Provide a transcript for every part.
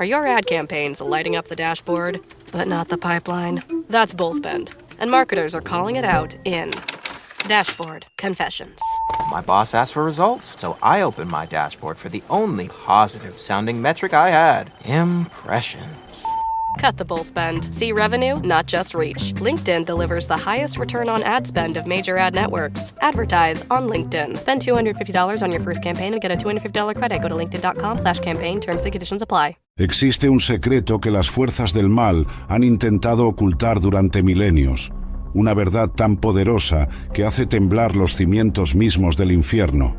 Are your ad campaigns lighting up the dashboard, but not the pipeline? That's Bullspend, and marketers are calling it out in Dashboard Confessions. My boss asked for results, so I opened my dashboard for the only positive-sounding metric I had: impressions. Cut the bull spend. See revenue, not just reach. LinkedIn delivers the highest return on ad spend of major ad networks. Advertise on LinkedIn. Spend $250 on your first campaign and get a $250 credit. Go to linkedin.com/campaign. Terms and conditions apply. Existe un secreto que las fuerzas del mal han intentado ocultar durante milenios. Una verdad tan poderosa que hace temblar los cimientos mismos del infierno.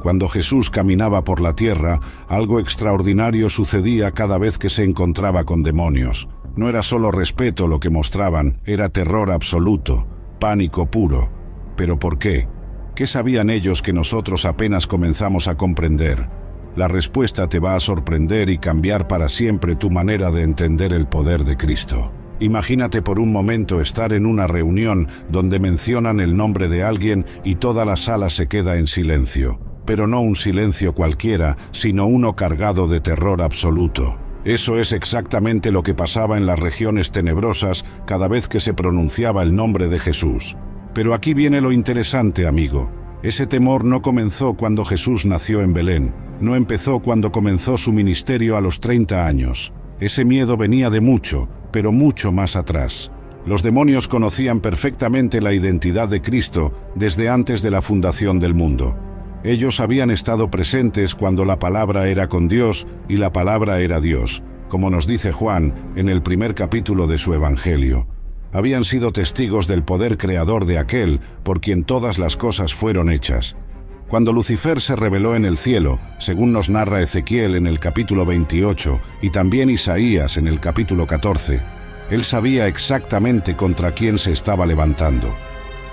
Cuando Jesús caminaba por la tierra, algo extraordinario sucedía cada vez que se encontraba con demonios. No era solo respeto lo que mostraban, era terror absoluto, pánico puro. ¿Pero por qué? ¿Qué sabían ellos que nosotros apenas comenzamos a comprender? La respuesta te va a sorprender y cambiar para siempre tu manera de entender el poder de Cristo. Imagínate por un momento estar en una reunión donde mencionan el nombre de alguien y toda la sala se queda en silencio. Pero no un silencio cualquiera, sino uno cargado de terror absoluto. Eso es exactamente lo que pasaba en las regiones tenebrosas cada vez que se pronunciaba el nombre de Jesús. Pero aquí viene lo interesante, amigo. Ese temor no comenzó cuando Jesús nació en Belén, no empezó cuando comenzó su ministerio a los 30 años. Ese miedo venía de mucho, pero mucho más atrás. Los demonios conocían perfectamente la identidad de Cristo desde antes de la fundación del mundo. Ellos habían estado presentes cuando la palabra era con Dios y la palabra era Dios, como nos dice Juan en el primer capítulo de su Evangelio. Habían sido testigos del poder creador de aquel por quien todas las cosas fueron hechas. Cuando Lucifer se rebeló en el cielo, según nos narra Ezequiel en el capítulo 28 y también Isaías en el capítulo 14, él sabía exactamente contra quién se estaba levantando.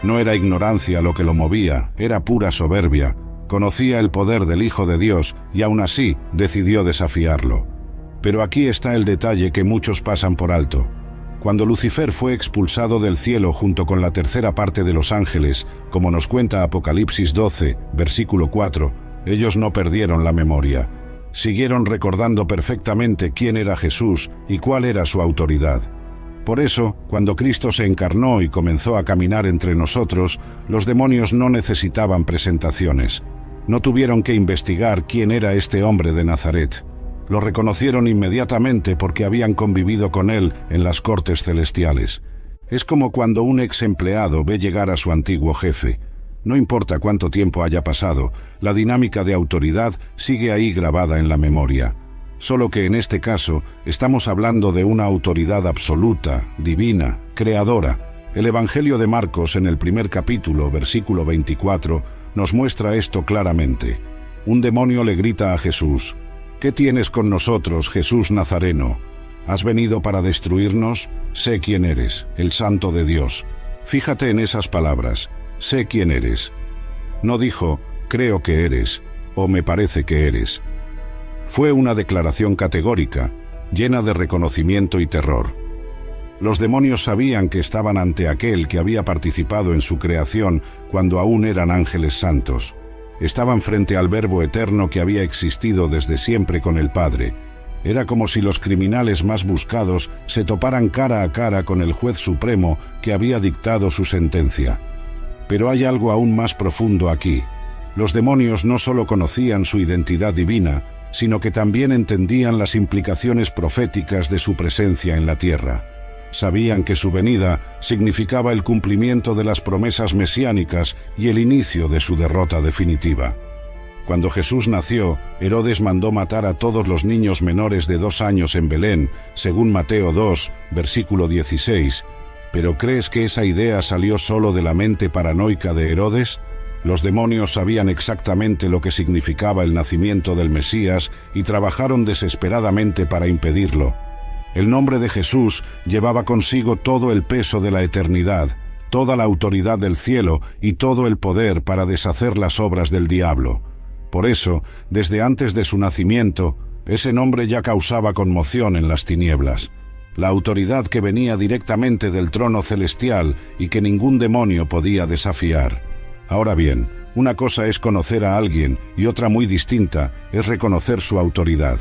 No era ignorancia lo que lo movía, era pura soberbia. Conocía el poder del Hijo de Dios y aún así decidió desafiarlo. Pero aquí está el detalle que muchos pasan por alto. Cuando Lucifer fue expulsado del cielo junto con la tercera parte de los ángeles, como nos cuenta Apocalipsis 12, versículo 4, ellos no perdieron la memoria. Siguieron recordando perfectamente quién era Jesús y cuál era su autoridad. Por eso, cuando Cristo se encarnó y comenzó a caminar entre nosotros, los demonios no necesitaban presentaciones. No tuvieron que investigar quién era este hombre de Nazaret. Lo reconocieron inmediatamente porque habían convivido con él en las cortes celestiales. Es como cuando un ex empleado ve llegar a su antiguo jefe. No importa cuánto tiempo haya pasado, la dinámica de autoridad sigue ahí grabada en la memoria. Solo que en este caso estamos hablando de una autoridad absoluta, divina, creadora. El Evangelio de Marcos en el primer capítulo, versículo 24, nos muestra esto claramente. Un demonio le grita a Jesús: ¿Qué tienes con nosotros, Jesús Nazareno? ¿Has venido para destruirnos? Sé quién eres, el Santo de Dios. Fíjate en esas palabras, sé quién eres. No dijo, creo que eres, o me parece que eres. Fue una declaración categórica, llena de reconocimiento y terror. Los demonios sabían que estaban ante aquel que había participado en su creación cuando aún eran ángeles santos. Estaban frente al Verbo eterno que había existido desde siempre con el Padre. Era como si los criminales más buscados se toparan cara a cara con el juez supremo que había dictado su sentencia. Pero hay algo aún más profundo aquí. Los demonios no solo conocían su identidad divina, sino que también entendían las implicaciones proféticas de su presencia en la tierra. Sabían que su venida significaba el cumplimiento de las promesas mesiánicas y el inicio de su derrota definitiva. Cuando Jesús nació, Herodes mandó matar a todos los niños menores de 2 años en Belén, según Mateo 2, versículo 16. ¿Pero crees que esa idea salió solo de la mente paranoica de Herodes? Los demonios sabían exactamente lo que significaba el nacimiento del Mesías y trabajaron desesperadamente para impedirlo. El nombre de Jesús llevaba consigo todo el peso de la eternidad, toda la autoridad del cielo y todo el poder para deshacer las obras del diablo. Por eso, desde antes de su nacimiento, ese nombre ya causaba conmoción en las tinieblas. La autoridad que venía directamente del trono celestial y que ningún demonio podía desafiar. Ahora bien, una cosa es conocer a alguien y otra muy distinta es reconocer su autoridad.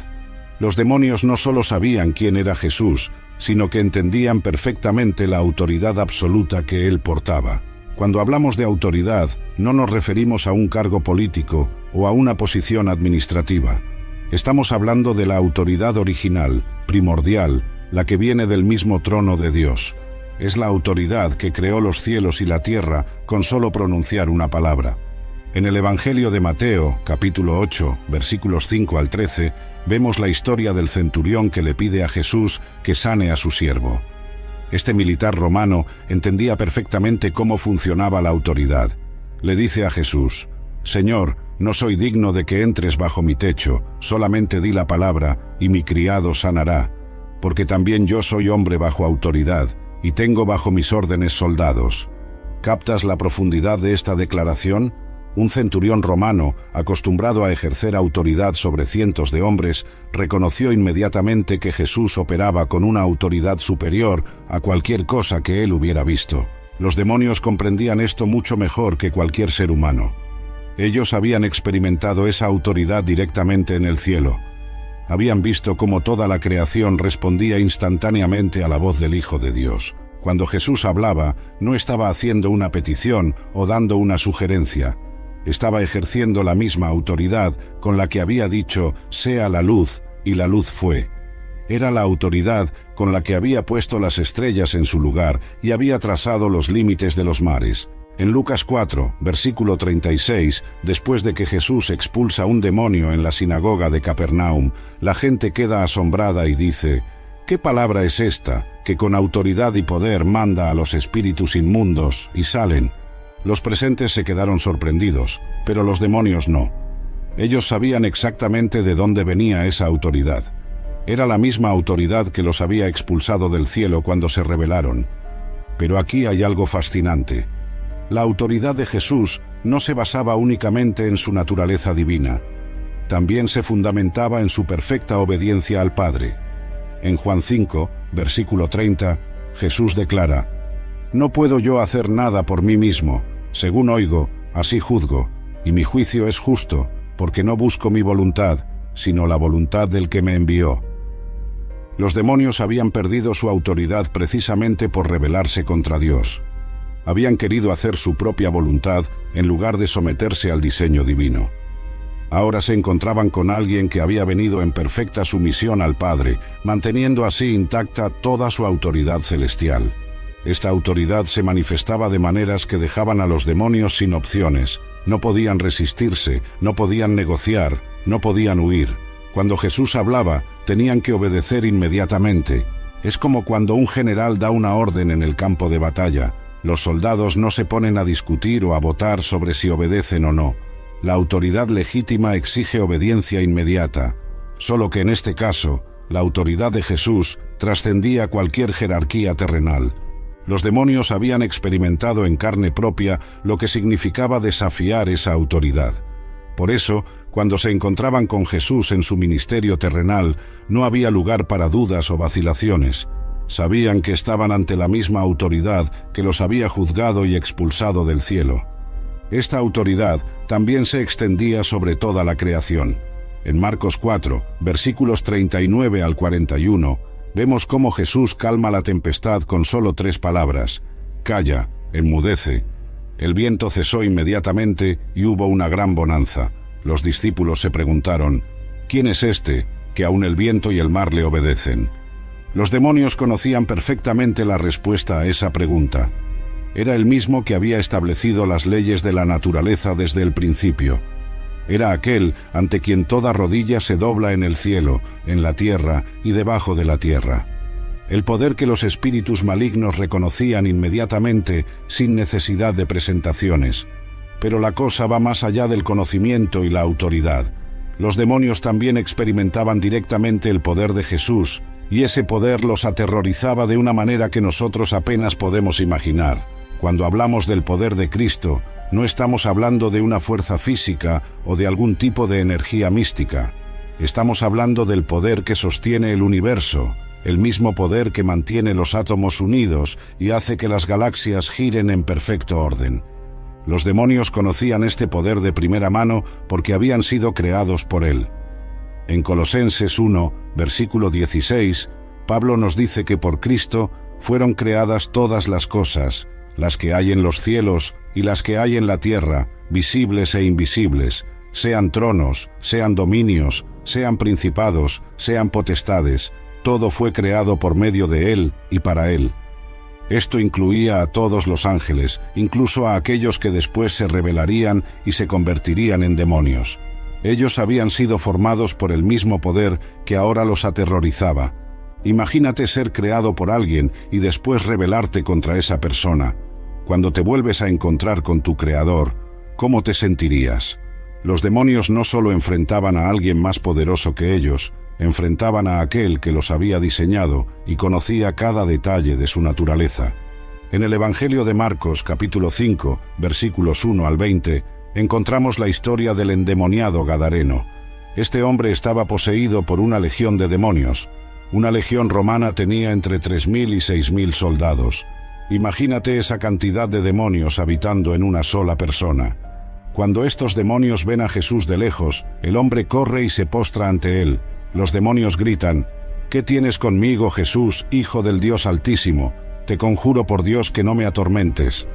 Los demonios no solo sabían quién era Jesús, sino que entendían perfectamente la autoridad absoluta que él portaba. Cuando hablamos de autoridad, no nos referimos a un cargo político o a una posición administrativa. Estamos hablando de la autoridad original, primordial, la que viene del mismo trono de Dios. Es la autoridad que creó los cielos y la tierra con solo pronunciar una palabra. En el Evangelio de Mateo, capítulo 8, versículos 5 al 13, vemos la historia del centurión que le pide a Jesús que sane a su siervo. Este militar romano entendía perfectamente cómo funcionaba la autoridad. Le dice a Jesús: «Señor, no soy digno de que entres bajo mi techo, solamente di la palabra y mi criado sanará, porque también yo soy hombre bajo autoridad y tengo bajo mis órdenes soldados». ¿Captas la profundidad de esta declaración? Un centurión romano, acostumbrado a ejercer autoridad sobre cientos de hombres, reconoció inmediatamente que Jesús operaba con una autoridad superior a cualquier cosa que él hubiera visto. Los demonios comprendían esto mucho mejor que cualquier ser humano. Ellos habían experimentado esa autoridad directamente en el cielo. Habían visto cómo toda la creación respondía instantáneamente a la voz del Hijo de Dios. Cuando Jesús hablaba, no estaba haciendo una petición o dando una sugerencia. Estaba ejerciendo la misma autoridad con la que había dicho «sea la luz», y la luz fue. Era la autoridad con la que había puesto las estrellas en su lugar y había trazado los límites de los mares. En Lucas 4, versículo 36, después de que Jesús expulsa un demonio en la sinagoga de Capernaum, la gente queda asombrada y dice: «¿Qué palabra es esta, que con autoridad y poder manda a los espíritus inmundos, y salen?» Los presentes se quedaron sorprendidos, pero los demonios no. Ellos sabían exactamente de dónde venía esa autoridad. Era la misma autoridad que los había expulsado del cielo cuando se rebelaron. Pero aquí hay algo fascinante. La autoridad de Jesús no se basaba únicamente en su naturaleza divina. También se fundamentaba en su perfecta obediencia al Padre. En Juan 5, versículo 30, Jesús declara: «No puedo yo hacer nada por mí mismo. Según oigo, así juzgo, y mi juicio es justo, porque no busco mi voluntad, sino la voluntad del que me envió». Los demonios habían perdido su autoridad precisamente por rebelarse contra Dios. Habían querido hacer su propia voluntad en lugar de someterse al diseño divino. Ahora se encontraban con alguien que había venido en perfecta sumisión al Padre, manteniendo así intacta toda su autoridad celestial. Esta autoridad se manifestaba de maneras que dejaban a los demonios sin opciones. No podían resistirse, no podían negociar, no podían huir. Cuando Jesús hablaba, tenían que obedecer inmediatamente. Es como cuando un general da una orden en el campo de batalla. Los soldados no se ponen a discutir o a votar sobre si obedecen o no. La autoridad legítima exige obediencia inmediata. Solo que en este caso, la autoridad de Jesús trascendía cualquier jerarquía terrenal. Los demonios habían experimentado en carne propia lo que significaba desafiar esa autoridad. Por eso, cuando se encontraban con Jesús en su ministerio terrenal, no había lugar para dudas o vacilaciones. Sabían que estaban ante la misma autoridad que los había juzgado y expulsado del cielo. Esta autoridad también se extendía sobre toda la creación. En Marcos 4, versículos 39 al 41, vemos cómo Jesús calma la tempestad con solo 3 palabras: «Calla, enmudece». El viento cesó inmediatamente y hubo una gran bonanza. Los discípulos se preguntaron: «¿Quién es este, que aun el viento y el mar le obedecen?». Los demonios conocían perfectamente la respuesta a esa pregunta. Era el mismo que había establecido las leyes de la naturaleza desde el principio. Era aquel ante quien toda rodilla se dobla en el cielo, en la tierra y debajo de la tierra. El poder que los espíritus malignos reconocían inmediatamente sin necesidad de presentaciones. Pero la cosa va más allá del conocimiento y la autoridad. Los demonios también experimentaban directamente el poder de Jesús, y ese poder los aterrorizaba de una manera que nosotros apenas podemos imaginar. Cuando hablamos del poder de Cristo, no estamos hablando de una fuerza física o de algún tipo de energía mística. Estamos hablando del poder que sostiene el universo, el mismo poder que mantiene los átomos unidos y hace que las galaxias giren en perfecto orden. Los demonios conocían este poder de primera mano porque habían sido creados por él. En Colosenses 1, versículo 16, Pablo nos dice que por Cristo fueron creadas todas las cosas, las que hay en los cielos y las que hay en la tierra, visibles e invisibles, sean tronos, sean dominios, sean principados, sean potestades, todo fue creado por medio de Él y para Él. Esto incluía a todos los ángeles, incluso a aquellos que después se rebelarían y se convertirían en demonios. Ellos habían sido formados por el mismo poder que ahora los aterrorizaba. Imagínate ser creado por alguien y después rebelarte contra esa persona. Cuando te vuelves a encontrar con tu Creador, ¿cómo te sentirías? Los demonios no solo enfrentaban a alguien más poderoso que ellos, enfrentaban a aquel que los había diseñado y conocía cada detalle de su naturaleza. En el Evangelio de Marcos, capítulo 5, versículos 1 al 20, encontramos la historia del endemoniado gadareno. Este hombre estaba poseído por una legión de demonios. Una legión romana tenía entre 3.000 y 6.000 soldados. Imagínate esa cantidad de demonios habitando en una sola persona. Cuando estos demonios ven a Jesús de lejos, el hombre corre y se postra ante él. Los demonios gritan: «¿Qué tienes conmigo, Jesús, Hijo del Dios Altísimo? Te conjuro por Dios que no me atormentes».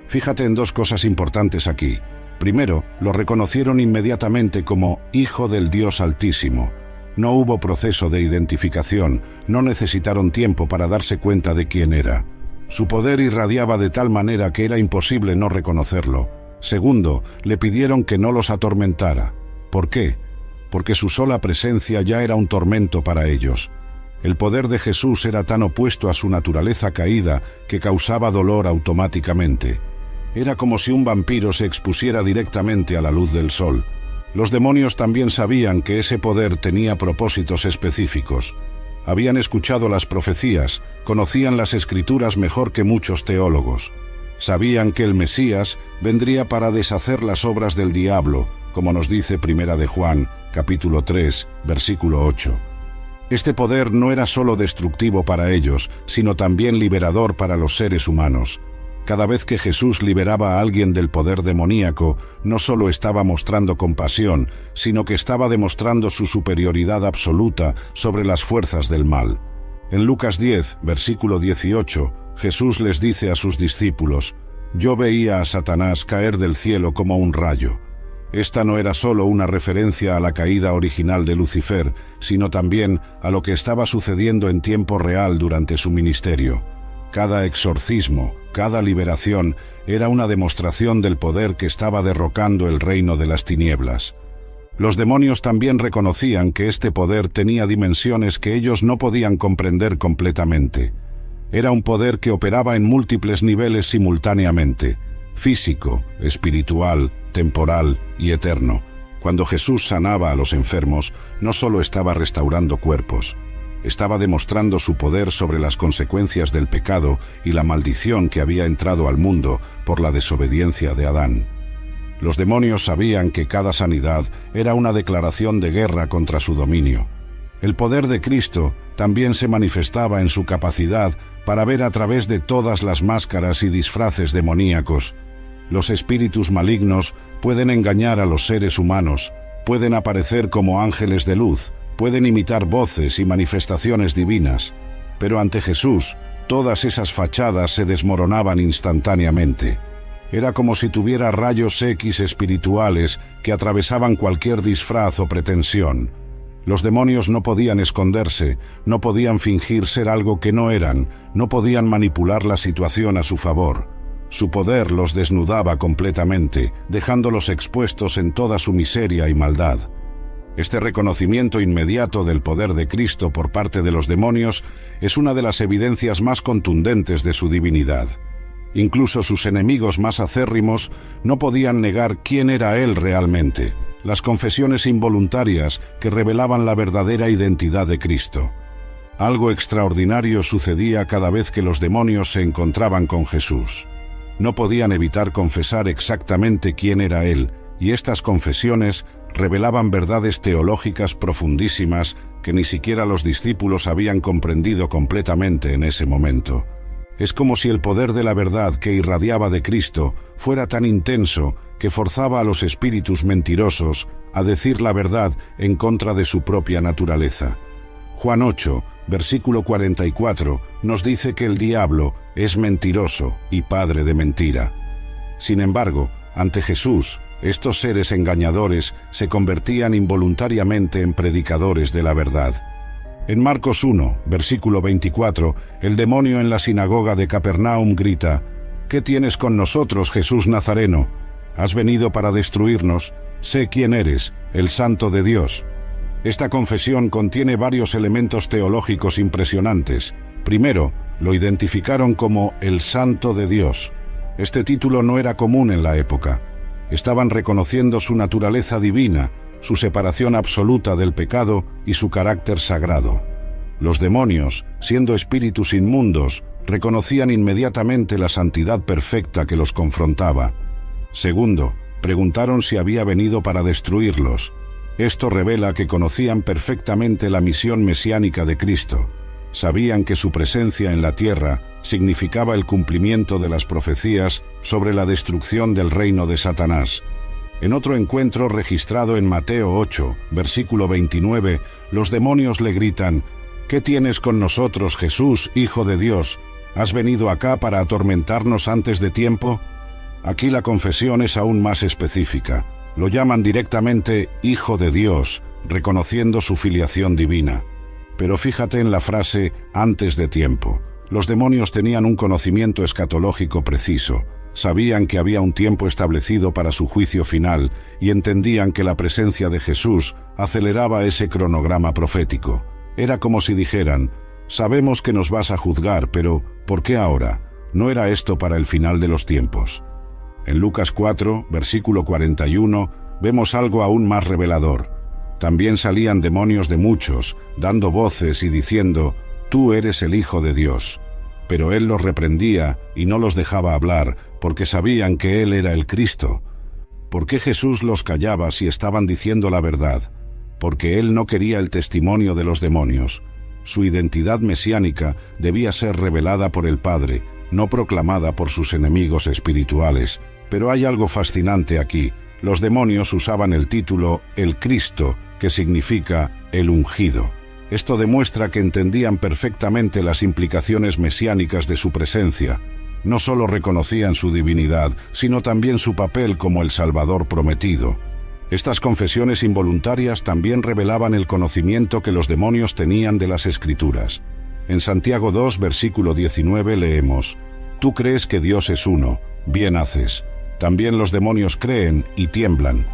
Fíjate en dos cosas importantes aquí. Primero, lo reconocieron inmediatamente como Hijo del Dios Altísimo. No hubo proceso de identificación, no necesitaron tiempo para darse cuenta de quién era. Su poder irradiaba de tal manera que era imposible no reconocerlo. Segundo, le pidieron que no los atormentara. ¿Por qué? Porque su sola presencia ya era un tormento para ellos. El poder de Jesús era tan opuesto a su naturaleza caída que causaba dolor automáticamente. Era como si un vampiro se expusiera directamente a la luz del sol. Los demonios también sabían que ese poder tenía propósitos específicos. Habían escuchado las profecías, conocían las Escrituras mejor que muchos teólogos. Sabían que el Mesías vendría para deshacer las obras del diablo, como nos dice Primera de Juan, capítulo 3, versículo 8. Este poder no era solo destructivo para ellos, sino también liberador para los seres humanos. Cada vez que Jesús liberaba a alguien del poder demoníaco, no solo estaba mostrando compasión, sino que estaba demostrando su superioridad absoluta sobre las fuerzas del mal. En Lucas 10, versículo 18, Jesús les dice a sus discípulos: «Yo veía a Satanás caer del cielo como un rayo». Esta no era solo una referencia a la caída original de Lucifer, sino también a lo que estaba sucediendo en tiempo real durante su ministerio. Cada exorcismo, cada liberación, era una demostración del poder que estaba derrocando el reino de las tinieblas. Los demonios también reconocían que este poder tenía dimensiones que ellos no podían comprender completamente. Era un poder que operaba en múltiples niveles simultáneamente: físico, espiritual, temporal y eterno. Cuando Jesús sanaba a los enfermos, no solo estaba restaurando cuerpos, estaba demostrando su poder sobre las consecuencias del pecado y la maldición que había entrado al mundo por la desobediencia de Adán. Los demonios sabían que cada sanidad era una declaración de guerra contra su dominio. El poder de Cristo también se manifestaba en su capacidad para ver a través de todas las máscaras y disfraces demoníacos. Los espíritus malignos pueden engañar a los seres humanos, pueden aparecer como ángeles de luz, pueden imitar voces y manifestaciones divinas, pero ante Jesús, todas esas fachadas se desmoronaban instantáneamente. Era como si tuviera rayos X espirituales que atravesaban cualquier disfraz o pretensión. Los demonios no podían esconderse, no podían fingir ser algo que no eran, no podían manipular la situación a su favor. Su poder los desnudaba completamente, dejándolos expuestos en toda su miseria y maldad. Este reconocimiento inmediato del poder de Cristo por parte de los demonios es una de las evidencias más contundentes de su divinidad. Incluso sus enemigos más acérrimos no podían negar quién era Él realmente. Las confesiones involuntarias que revelaban la verdadera identidad de Cristo. Algo extraordinario sucedía cada vez que los demonios se encontraban con Jesús. No podían evitar confesar exactamente quién era Él, y estas confesiones revelaban verdades teológicas profundísimas que ni siquiera los discípulos habían comprendido completamente en ese momento. Es como si el poder de la verdad que irradiaba de Cristo fuera tan intenso que forzaba a los espíritus mentirosos a decir la verdad en contra de su propia naturaleza. Juan 8, versículo 44, nos dice que el diablo es mentiroso y padre de mentira. Sin embargo, ante Jesús, estos seres engañadores se convertían involuntariamente en predicadores de la verdad. En Marcos 1, versículo 24, el demonio en la sinagoga de Capernaum grita: «¿Qué tienes con nosotros, Jesús Nazareno? ¿Has venido para destruirnos? Sé quién eres, el Santo de Dios». Esta confesión contiene varios elementos teológicos impresionantes. Primero, lo identificaron como el Santo de Dios. Este título no era común en la época. Estaban reconociendo su naturaleza divina, su separación absoluta del pecado y su carácter sagrado. Los demonios, siendo espíritus inmundos, reconocían inmediatamente la santidad perfecta que los confrontaba. Segundo, preguntaron si había venido para destruirlos. Esto revela que conocían perfectamente la misión mesiánica de Cristo. Sabían que su presencia en la tierra significaba el cumplimiento de las profecías sobre la destrucción del reino de Satanás. En otro encuentro registrado en Mateo 8, versículo 29, los demonios le gritan: «¿Qué tienes con nosotros, Jesús, Hijo de Dios? ¿Has venido acá para atormentarnos antes de tiempo?». Aquí la confesión es aún más específica. Lo llaman directamente Hijo de Dios, reconociendo su filiación divina. Pero fíjate en la frase «antes de tiempo». Los demonios tenían un conocimiento escatológico preciso. Sabían que había un tiempo establecido para su juicio final y entendían que la presencia de Jesús aceleraba ese cronograma profético. Era como si dijeran: «Sabemos que nos vas a juzgar, pero ¿por qué ahora? ¿No era esto para el final de los tiempos?». En Lucas 4, versículo 41, vemos algo aún más revelador. También salían demonios de muchos, dando voces y diciendo: «Tú eres el Hijo de Dios». Pero él los reprendía y no los dejaba hablar, porque sabían que él era el Cristo. ¿Por qué Jesús los callaba si estaban diciendo la verdad? Porque él no quería el testimonio de los demonios. Su identidad mesiánica debía ser revelada por el Padre, no proclamada por sus enemigos espirituales. Pero hay algo fascinante aquí. Los demonios usaban el título «el Cristo», que significa «el ungido». Esto demuestra que entendían perfectamente las implicaciones mesiánicas de su presencia. No solo reconocían su divinidad, sino también su papel como el Salvador prometido. Estas confesiones involuntarias también revelaban el conocimiento que los demonios tenían de las Escrituras. En Santiago 2, versículo 19 leemos: «Tú crees que Dios es uno, bien haces. También los demonios creen y tiemblan».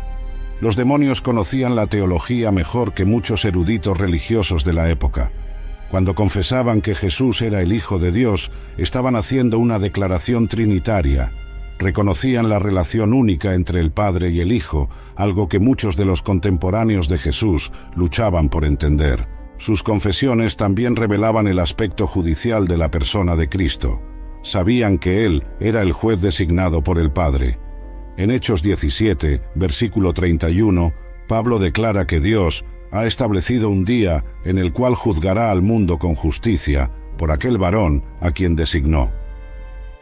Los demonios conocían la teología mejor que muchos eruditos religiosos de la época. Cuando confesaban que Jesús era el Hijo de Dios, estaban haciendo una declaración trinitaria. Reconocían la relación única entre el Padre y el Hijo, algo que muchos de los contemporáneos de Jesús luchaban por entender. Sus confesiones también revelaban el aspecto judicial de la persona de Cristo. Sabían que Él era el juez designado por el Padre. En Hechos 17, versículo 31, Pablo declara que Dios ha establecido un día en el cual juzgará al mundo con justicia por aquel varón a quien designó.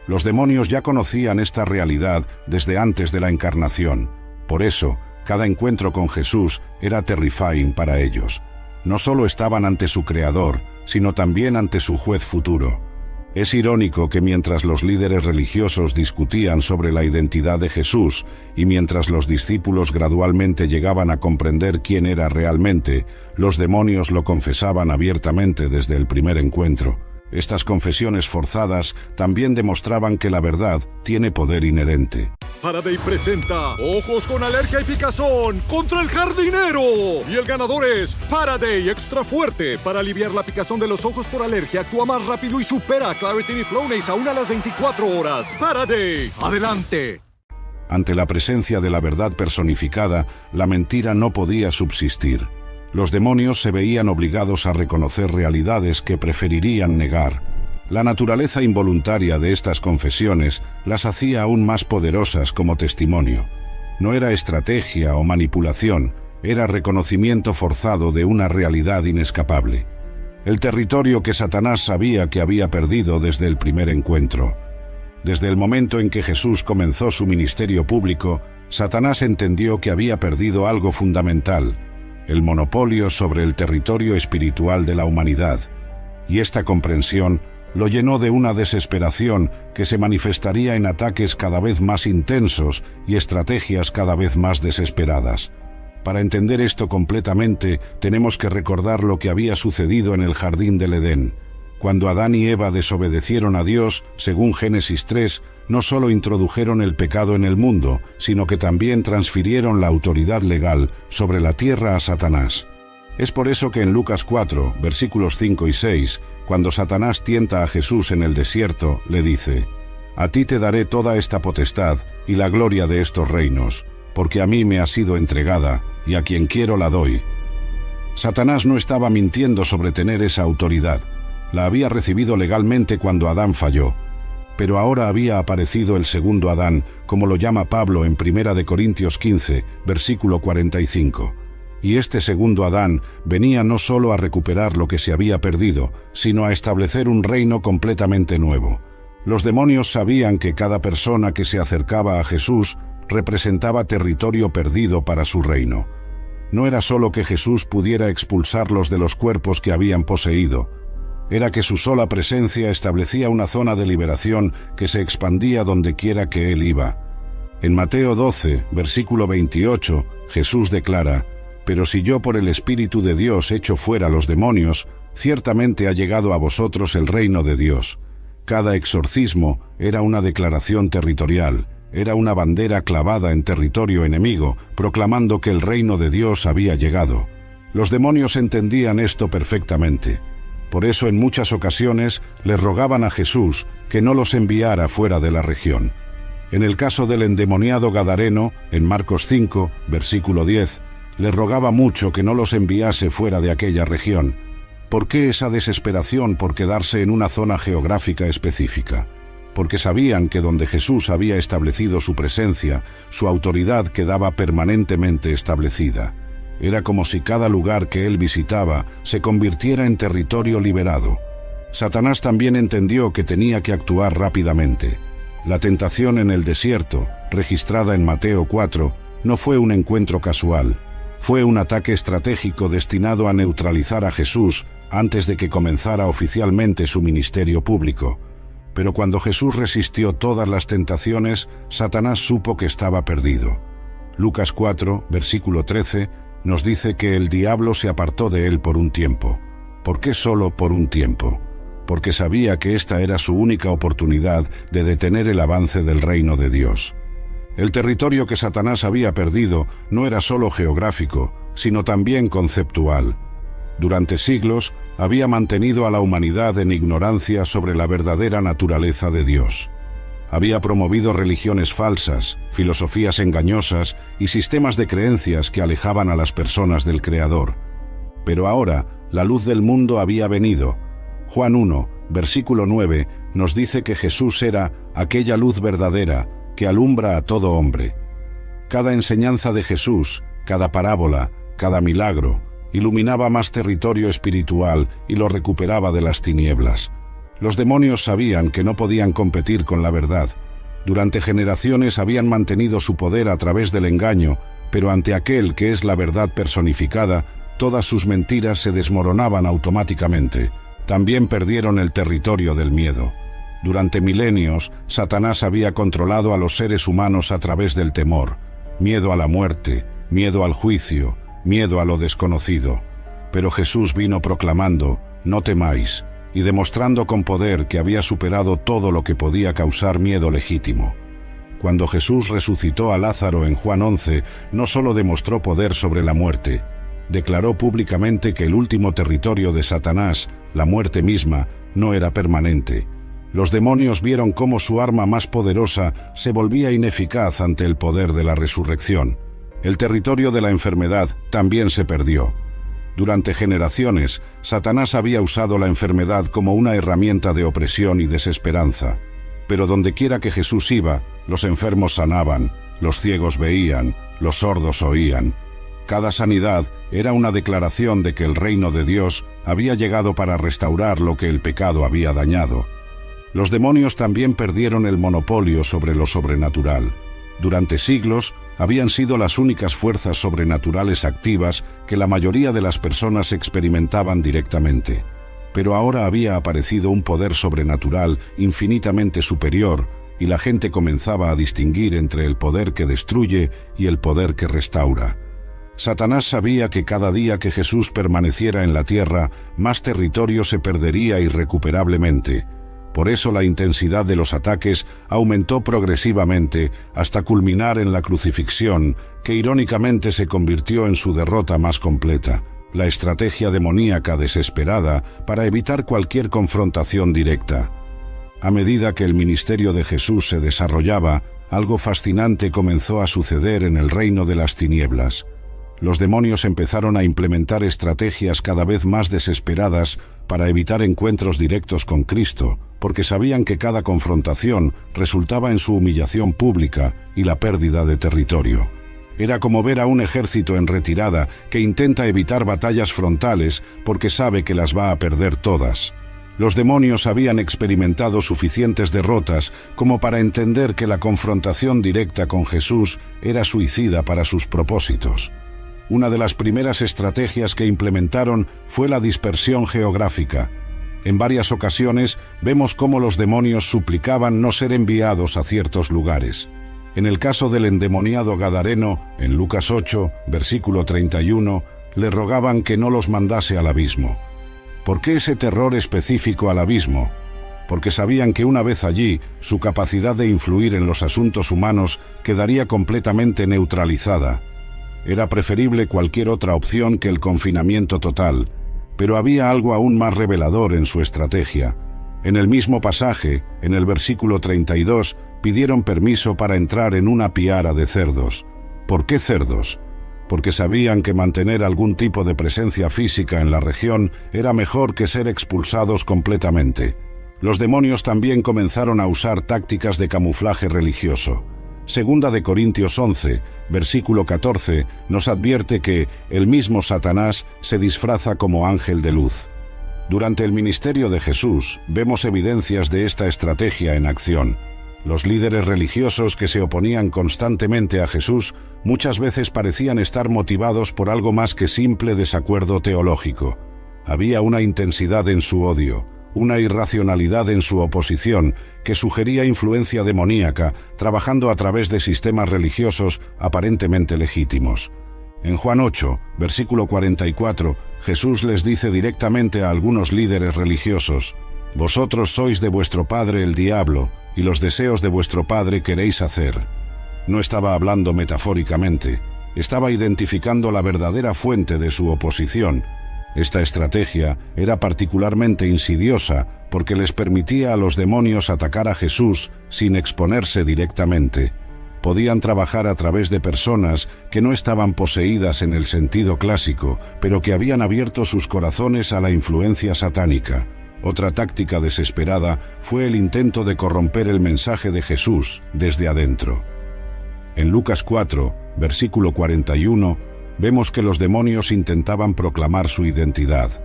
Los demonios ya conocían esta realidad desde antes de la encarnación. Por eso, cada encuentro con Jesús era terrifying para ellos. No solo estaban ante su Creador, sino también ante su juez futuro. Es irónico que mientras los líderes religiosos discutían sobre la identidad de Jesús y mientras los discípulos gradualmente llegaban a comprender quién era realmente, los demonios lo confesaban abiertamente desde el primer encuentro. Estas confesiones forzadas también demostraban que la verdad tiene poder inherente. Faraday presenta Ojos con Alergia y Picazón contra el jardinero. Y el ganador es Faraday Extra Fuerte. Para aliviar la picazón de los ojos por alergia, actúa más rápido y supera a Claritin y Flonase aún a las 24 horas. Faraday, adelante. Ante la presencia de la verdad personificada, la mentira no podía subsistir. Los demonios se veían obligados a reconocer realidades que preferirían negar. La naturaleza involuntaria de estas confesiones las hacía aún más poderosas como testimonio. No era estrategia o manipulación, era reconocimiento forzado de una realidad inescapable. el territorio que Satanás sabía que había perdido desde el primer encuentro. Desde el momento en que Jesús comenzó su ministerio público, Satanás entendió que había perdido algo fundamental, el monopolio sobre el territorio espiritual de la humanidad, y esta comprensión lo llenó de una desesperación que se manifestaría en ataques cada vez más intensos y estrategias cada vez más desesperadas. Para entender esto completamente, tenemos que recordar lo que había sucedido en el jardín del Edén. Cuando Adán y Eva desobedecieron a Dios, según Génesis 3, no solo introdujeron el pecado en el mundo, sino que también transfirieron la autoridad legal sobre la tierra a Satanás. Es por eso que en Lucas 4, versículos 5 y 6, cuando Satanás tienta a Jesús en el desierto, le dice: «A ti te daré toda esta potestad y la gloria de estos reinos, porque a mí me ha sido entregada, y a quien quiero la doy». Satanás no estaba mintiendo sobre tener esa autoridad. La había recibido legalmente cuando Adán falló. Pero ahora había aparecido el segundo Adán, como lo llama Pablo en 1 Corintios 15, versículo 45. Y este segundo Adán venía no solo a recuperar lo que se había perdido, sino a establecer un reino completamente nuevo. Los demonios sabían que cada persona que se acercaba a Jesús representaba territorio perdido para su reino. No era solo que Jesús pudiera expulsarlos de los cuerpos que habían poseído, era que su sola presencia establecía una zona de liberación que se expandía donde quiera que él iba. En Mateo 12, versículo 28, Jesús declara: «Pero si yo por el Espíritu de Dios echo fuera los demonios, ciertamente ha llegado a vosotros el reino de Dios». Cada exorcismo era una declaración territorial, era una bandera clavada en territorio enemigo, proclamando que el reino de Dios había llegado. Los demonios entendían esto perfectamente. Por eso en muchas ocasiones les rogaban a Jesús que no los enviara fuera de la región. En el caso del endemoniado gadareno, en Marcos 5, versículo 10, le rogaba mucho que no los enviase fuera de aquella región. ¿Por qué esa desesperación por quedarse en una zona geográfica específica? Porque sabían que donde Jesús había establecido su presencia, su autoridad quedaba permanentemente establecida. Era como si cada lugar que él visitaba se convirtiera en territorio liberado. Satanás también entendió que tenía que actuar rápidamente. La tentación en el desierto, registrada en Mateo 4, no fue un encuentro casual. Fue un ataque estratégico destinado a neutralizar a Jesús antes de que comenzara oficialmente su ministerio público. Pero cuando Jesús resistió todas las tentaciones, Satanás supo que estaba perdido. Lucas 4, versículo 13, nos dice que el diablo se apartó de él por un tiempo. ¿Por qué solo por un tiempo? Porque sabía que esta era su única oportunidad de detener el avance del reino de Dios. El territorio que Satanás había perdido no era solo geográfico, sino también conceptual. Durante siglos había mantenido a la humanidad en ignorancia sobre la verdadera naturaleza de Dios. Había promovido religiones falsas, filosofías engañosas y sistemas de creencias que alejaban a las personas del Creador. Pero ahora, la luz del mundo había venido. Juan 1, versículo 9, nos dice que Jesús era aquella luz verdadera que alumbra a todo hombre. Cada enseñanza de Jesús, cada parábola, cada milagro, iluminaba más territorio espiritual y lo recuperaba de las tinieblas. Los demonios sabían que no podían competir con la verdad. Durante generaciones habían mantenido su poder a través del engaño, pero ante aquel que es la verdad personificada, todas sus mentiras se desmoronaban automáticamente. También perdieron el territorio del miedo. Durante milenios, Satanás había controlado a los seres humanos a través del temor. Miedo a la muerte, miedo al juicio, miedo a lo desconocido. Pero Jesús vino proclamando: «No temáis», y demostrando con poder que había superado todo lo que podía causar miedo legítimo. Cuando Jesús resucitó a Lázaro en Juan 11, no solo demostró poder sobre la muerte, declaró públicamente que el último territorio de Satanás, la muerte misma, no era permanente. Los demonios vieron cómo su arma más poderosa se volvía ineficaz ante el poder de la resurrección. El territorio de la enfermedad también se perdió. Durante generaciones, Satanás había usado la enfermedad como una herramienta de opresión y desesperanza. Pero dondequiera que Jesús iba, los enfermos sanaban, los ciegos veían, los sordos oían. Cada sanidad era una declaración de que el reino de Dios había llegado para restaurar lo que el pecado había dañado. Los demonios también perdieron el monopolio sobre lo sobrenatural. Durante siglos habían sido las únicas fuerzas sobrenaturales activas que la mayoría de las personas experimentaban directamente. Pero ahora había aparecido un poder sobrenatural infinitamente superior, y la gente comenzaba a distinguir entre el poder que destruye y el poder que restaura. Satanás sabía que cada día que Jesús permaneciera en la tierra, más territorio se perdería irrecuperablemente. Por eso la intensidad de los ataques aumentó progresivamente hasta culminar en la crucifixión, que irónicamente se convirtió en su derrota más completa, la estrategia demoníaca desesperada para evitar cualquier confrontación directa. A medida que el ministerio de Jesús se desarrollaba, algo fascinante comenzó a suceder en el reino de las tinieblas. Los demonios empezaron a implementar estrategias cada vez más desesperadas para evitar encuentros directos con Cristo, porque sabían que cada confrontación resultaba en su humillación pública y la pérdida de territorio. Era como ver a un ejército en retirada que intenta evitar batallas frontales porque sabe que las va a perder todas. Los demonios habían experimentado suficientes derrotas como para entender que la confrontación directa con Jesús era suicida para sus propósitos. Una de las primeras estrategias que implementaron fue la dispersión geográfica. En varias ocasiones vemos cómo los demonios suplicaban no ser enviados a ciertos lugares. En el caso del endemoniado gadareno, en Lucas 8, versículo 31, le rogaban que no los mandase al abismo. ¿Por qué ese terror específico al abismo? Porque sabían que una vez allí, su capacidad de influir en los asuntos humanos quedaría completamente neutralizada. Era preferible cualquier otra opción que el confinamiento total, pero había algo aún más revelador en su estrategia. En el mismo pasaje, en el versículo 32, pidieron permiso para entrar en una piara de cerdos. ¿Por qué cerdos? Porque sabían que mantener algún tipo de presencia física en la región era mejor que ser expulsados completamente. Los demonios también comenzaron a usar tácticas de camuflaje religioso. Segunda de Corintios 11, versículo 14, nos advierte que el mismo Satanás se disfraza como ángel de luz. Durante el ministerio de Jesús vemos evidencias de esta estrategia en acción. Los líderes religiosos que se oponían constantemente a Jesús muchas veces parecían estar motivados por algo más que simple desacuerdo teológico. Había una intensidad en su odio, una irracionalidad en su oposición que sugería influencia demoníaca, trabajando a través de sistemas religiosos aparentemente legítimos. En Juan 8, versículo 44, Jesús les dice directamente a algunos líderes religiosos: «Vosotros sois de vuestro padre el diablo, y los deseos de vuestro padre queréis hacer». No estaba hablando metafóricamente, estaba identificando la verdadera fuente de su oposición. Esta estrategia era particularmente insidiosa porque les permitía a los demonios atacar a Jesús sin exponerse directamente. Podían trabajar a través de personas que no estaban poseídas en el sentido clásico, pero que habían abierto sus corazones a la influencia satánica. Otra táctica desesperada fue el intento de corromper el mensaje de Jesús desde adentro. En Lucas 4, versículo 41, vemos que los demonios intentaban proclamar su identidad.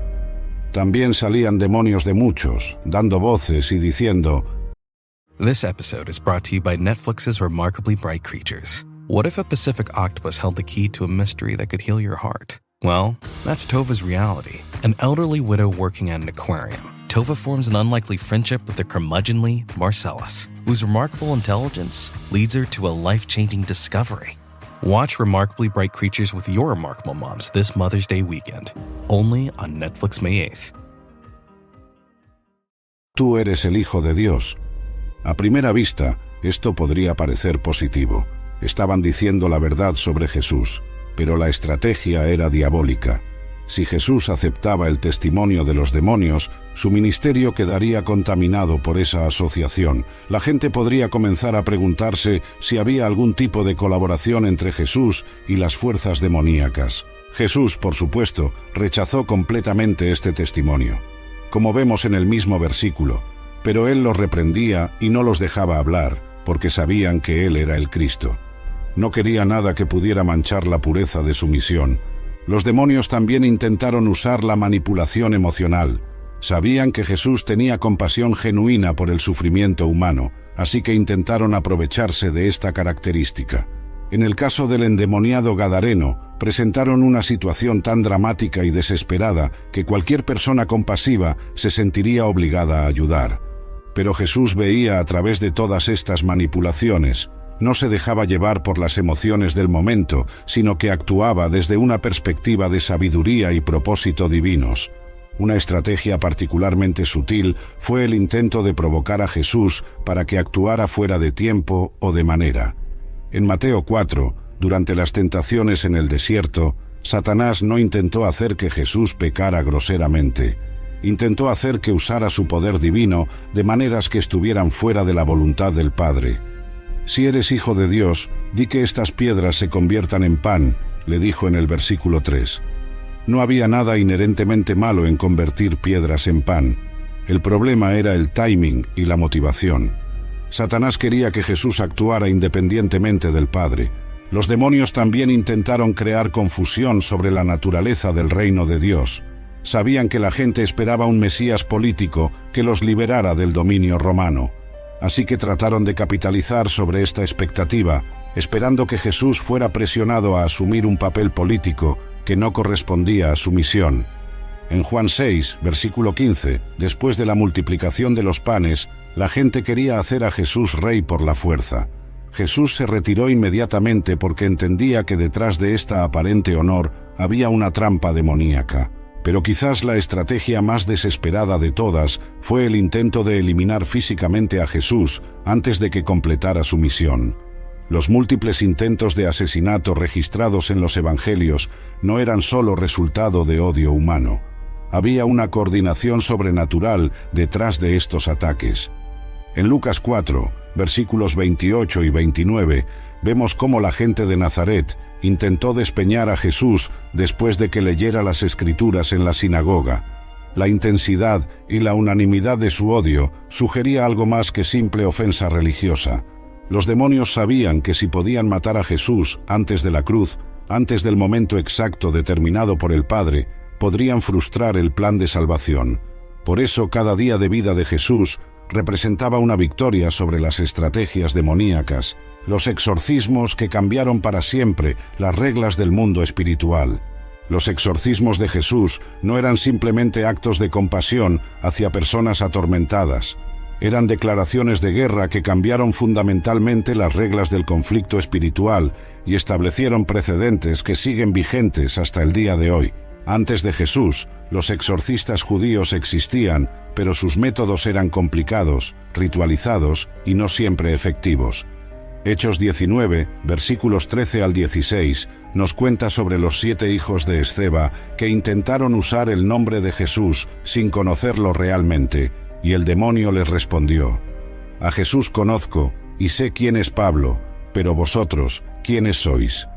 También salían demonios de muchos, dando voces y diciendo: This episode is brought to you by Netflix's Remarkably Bright Creatures. What if a Pacific octopus held the key to a mystery that could heal your heart? Well, that's Tova's reality. An elderly widow working at an aquarium. Tova forms an unlikely friendship with the curmudgeonly Marcellus, whose remarkable intelligence leads her to a life-changing discovery. Watch Remarkably Bright Creatures with your remarkable moms this Mother's Day weekend, only on Netflix May 8th. Tú eres el Hijo de Dios. A primera vista, esto podría parecer positivo. Estaban diciendo la verdad sobre Jesús, pero la estrategia era diabólica. Si Jesús aceptaba el testimonio de los demonios, su ministerio quedaría contaminado por esa asociación. La gente podría comenzar a preguntarse si había algún tipo de colaboración entre Jesús y las fuerzas demoníacas. Jesús, por supuesto, rechazó completamente este testimonio, como vemos en el mismo versículo, pero él los reprendía y no los dejaba hablar, porque sabían que él era el Cristo. No quería nada que pudiera manchar la pureza de su misión. Los demonios también intentaron usar la manipulación emocional. Sabían que Jesús tenía compasión genuina por el sufrimiento humano, así que intentaron aprovecharse de esta característica. En el caso del endemoniado gadareno, presentaron una situación tan dramática y desesperada que cualquier persona compasiva se sentiría obligada a ayudar. Pero Jesús veía a través de todas estas manipulaciones. No se dejaba llevar por las emociones del momento, sino que actuaba desde una perspectiva de sabiduría y propósito divinos. Una estrategia particularmente sutil fue el intento de provocar a Jesús para que actuara fuera de tiempo o de manera. En Mateo 4, durante las tentaciones en el desierto, Satanás no intentó hacer que Jesús pecara groseramente. Intentó hacer que usara su poder divino de maneras que estuvieran fuera de la voluntad del Padre. «Si eres hijo de Dios, di que estas piedras se conviertan en pan», le dijo en el versículo 3. No había nada inherentemente malo en convertir piedras en pan. El problema era el timing y la motivación. Satanás quería que Jesús actuara independientemente del Padre. Los demonios también intentaron crear confusión sobre la naturaleza del reino de Dios. Sabían que la gente esperaba un Mesías político que los liberara del dominio romano. Así que trataron de capitalizar sobre esta expectativa, esperando que Jesús fuera presionado a asumir un papel político que no correspondía a su misión. En Juan 6, versículo 15, después de la multiplicación de los panes, la gente quería hacer a Jesús rey por la fuerza. Jesús se retiró inmediatamente porque entendía que detrás de esta aparente honor había una trampa demoníaca. Pero quizás la estrategia más desesperada de todas fue el intento de eliminar físicamente a Jesús antes de que completara su misión. Los múltiples intentos de asesinato registrados en los evangelios no eran solo resultado de odio humano. Había una coordinación sobrenatural detrás de estos ataques. En Lucas 4, versículos 28 y 29, vemos cómo la gente de Nazaret intentó despeñar a Jesús después de que leyera las Escrituras en la sinagoga. La intensidad y la unanimidad de su odio sugería algo más que simple ofensa religiosa. Los demonios sabían que si podían matar a Jesús antes de la cruz, antes del momento exacto determinado por el Padre, podrían frustrar el plan de salvación. Por eso cada día de vida de Jesús representaba una victoria sobre las estrategias demoníacas, los exorcismos que cambiaron para siempre las reglas del mundo espiritual. Los exorcismos de Jesús no eran simplemente actos de compasión hacia personas atormentadas. Eran declaraciones de guerra que cambiaron fundamentalmente las reglas del conflicto espiritual y establecieron precedentes que siguen vigentes hasta el día de hoy. Antes de Jesús, los exorcistas judíos existían, pero sus métodos eran complicados, ritualizados y no siempre efectivos. Hechos 19, versículos 13 al 16, nos cuenta sobre los 7 hijos de Esceva que intentaron usar el nombre de Jesús sin conocerlo realmente, y el demonio les respondió: «A Jesús conozco y sé quién es Pablo, pero vosotros, ¿quiénes sois?».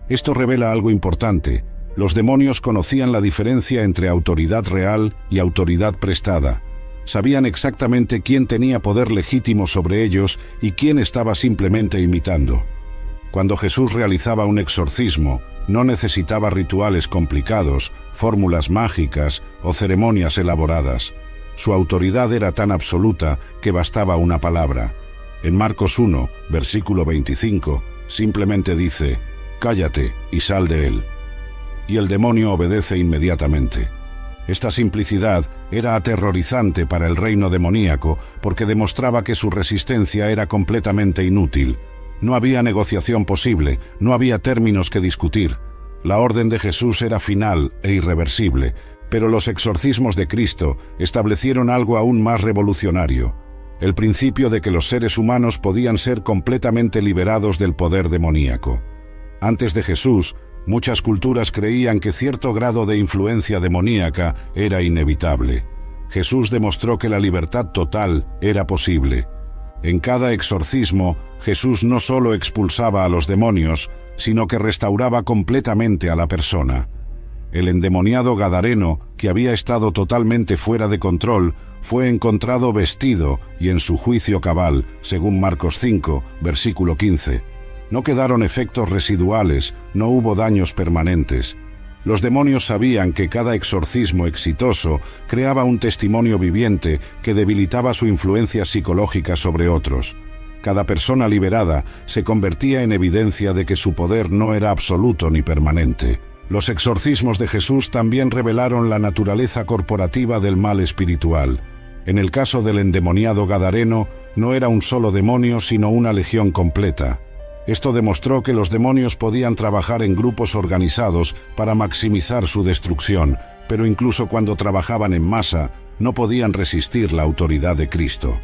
Esto revela algo importante. Los demonios conocían la diferencia entre autoridad real y autoridad prestada. Sabían exactamente quién tenía poder legítimo sobre ellos y quién estaba simplemente imitando. Cuando Jesús realizaba un exorcismo, no necesitaba rituales complicados, fórmulas mágicas o ceremonias elaboradas. Su autoridad era tan absoluta que bastaba una palabra. En Marcos 1, versículo 25, simplemente dice: «Cállate y sal de él». Y el demonio obedece inmediatamente. Esta simplicidad era aterrorizante para el reino demoníaco porque demostraba que su resistencia era completamente inútil. No había negociación posible, no había términos que discutir. La orden de Jesús era final e irreversible, pero los exorcismos de Cristo establecieron algo aún más revolucionario: el principio de que los seres humanos podían ser completamente liberados del poder demoníaco. Antes de Jesús, muchas culturas creían que cierto grado de influencia demoníaca era inevitable. Jesús demostró que la libertad total era posible. En cada exorcismo, Jesús no solo expulsaba a los demonios, sino que restauraba completamente a la persona. El endemoniado gadareno, que había estado totalmente fuera de control, fue encontrado vestido y en su juicio cabal, según Marcos 5, versículo 15. No quedaron efectos residuales, no hubo daños permanentes. Los demonios sabían que cada exorcismo exitoso creaba un testimonio viviente que debilitaba su influencia psicológica sobre otros. Cada persona liberada se convertía en evidencia de que su poder no era absoluto ni permanente. Los exorcismos de Jesús también revelaron la naturaleza corporativa del mal espiritual. En el caso del endemoniado gadareno, no era un solo demonio, sino una legión completa. Esto demostró que los demonios podían trabajar en grupos organizados para maximizar su destrucción, pero incluso cuando trabajaban en masa, no podían resistir la autoridad de Cristo.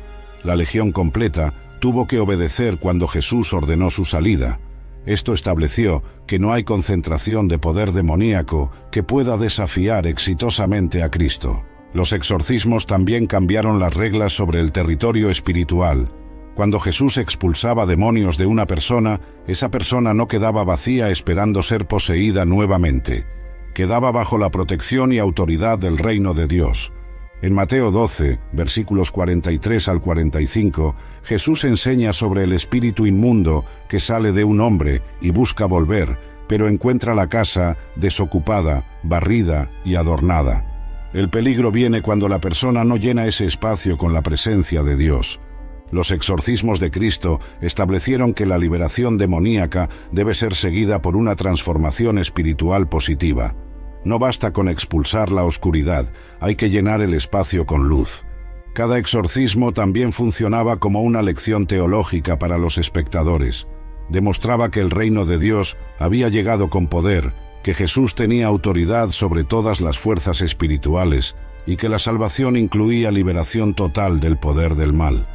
La legión completa tuvo que obedecer cuando Jesús ordenó su salida. Esto estableció que no hay concentración de poder demoníaco que pueda desafiar exitosamente a Cristo. Los exorcismos también cambiaron las reglas sobre el territorio espiritual. Cuando Jesús expulsaba demonios de una persona, esa persona no quedaba vacía esperando ser poseída nuevamente. Quedaba bajo la protección y autoridad del reino de Dios. En Mateo 12, versículos 43 al 45, Jesús enseña sobre el espíritu inmundo que sale de un hombre y busca volver, pero encuentra la casa desocupada, barrida y adornada. El peligro viene cuando la persona no llena ese espacio con la presencia de Dios. Los exorcismos de Cristo establecieron que la liberación demoníaca debe ser seguida por una transformación espiritual positiva. No basta con expulsar la oscuridad, hay que llenar el espacio con luz. Cada exorcismo también funcionaba como una lección teológica para los espectadores. Demostraba que el reino de Dios había llegado con poder, que Jesús tenía autoridad sobre todas las fuerzas espirituales y que la salvación incluía liberación total del poder del mal.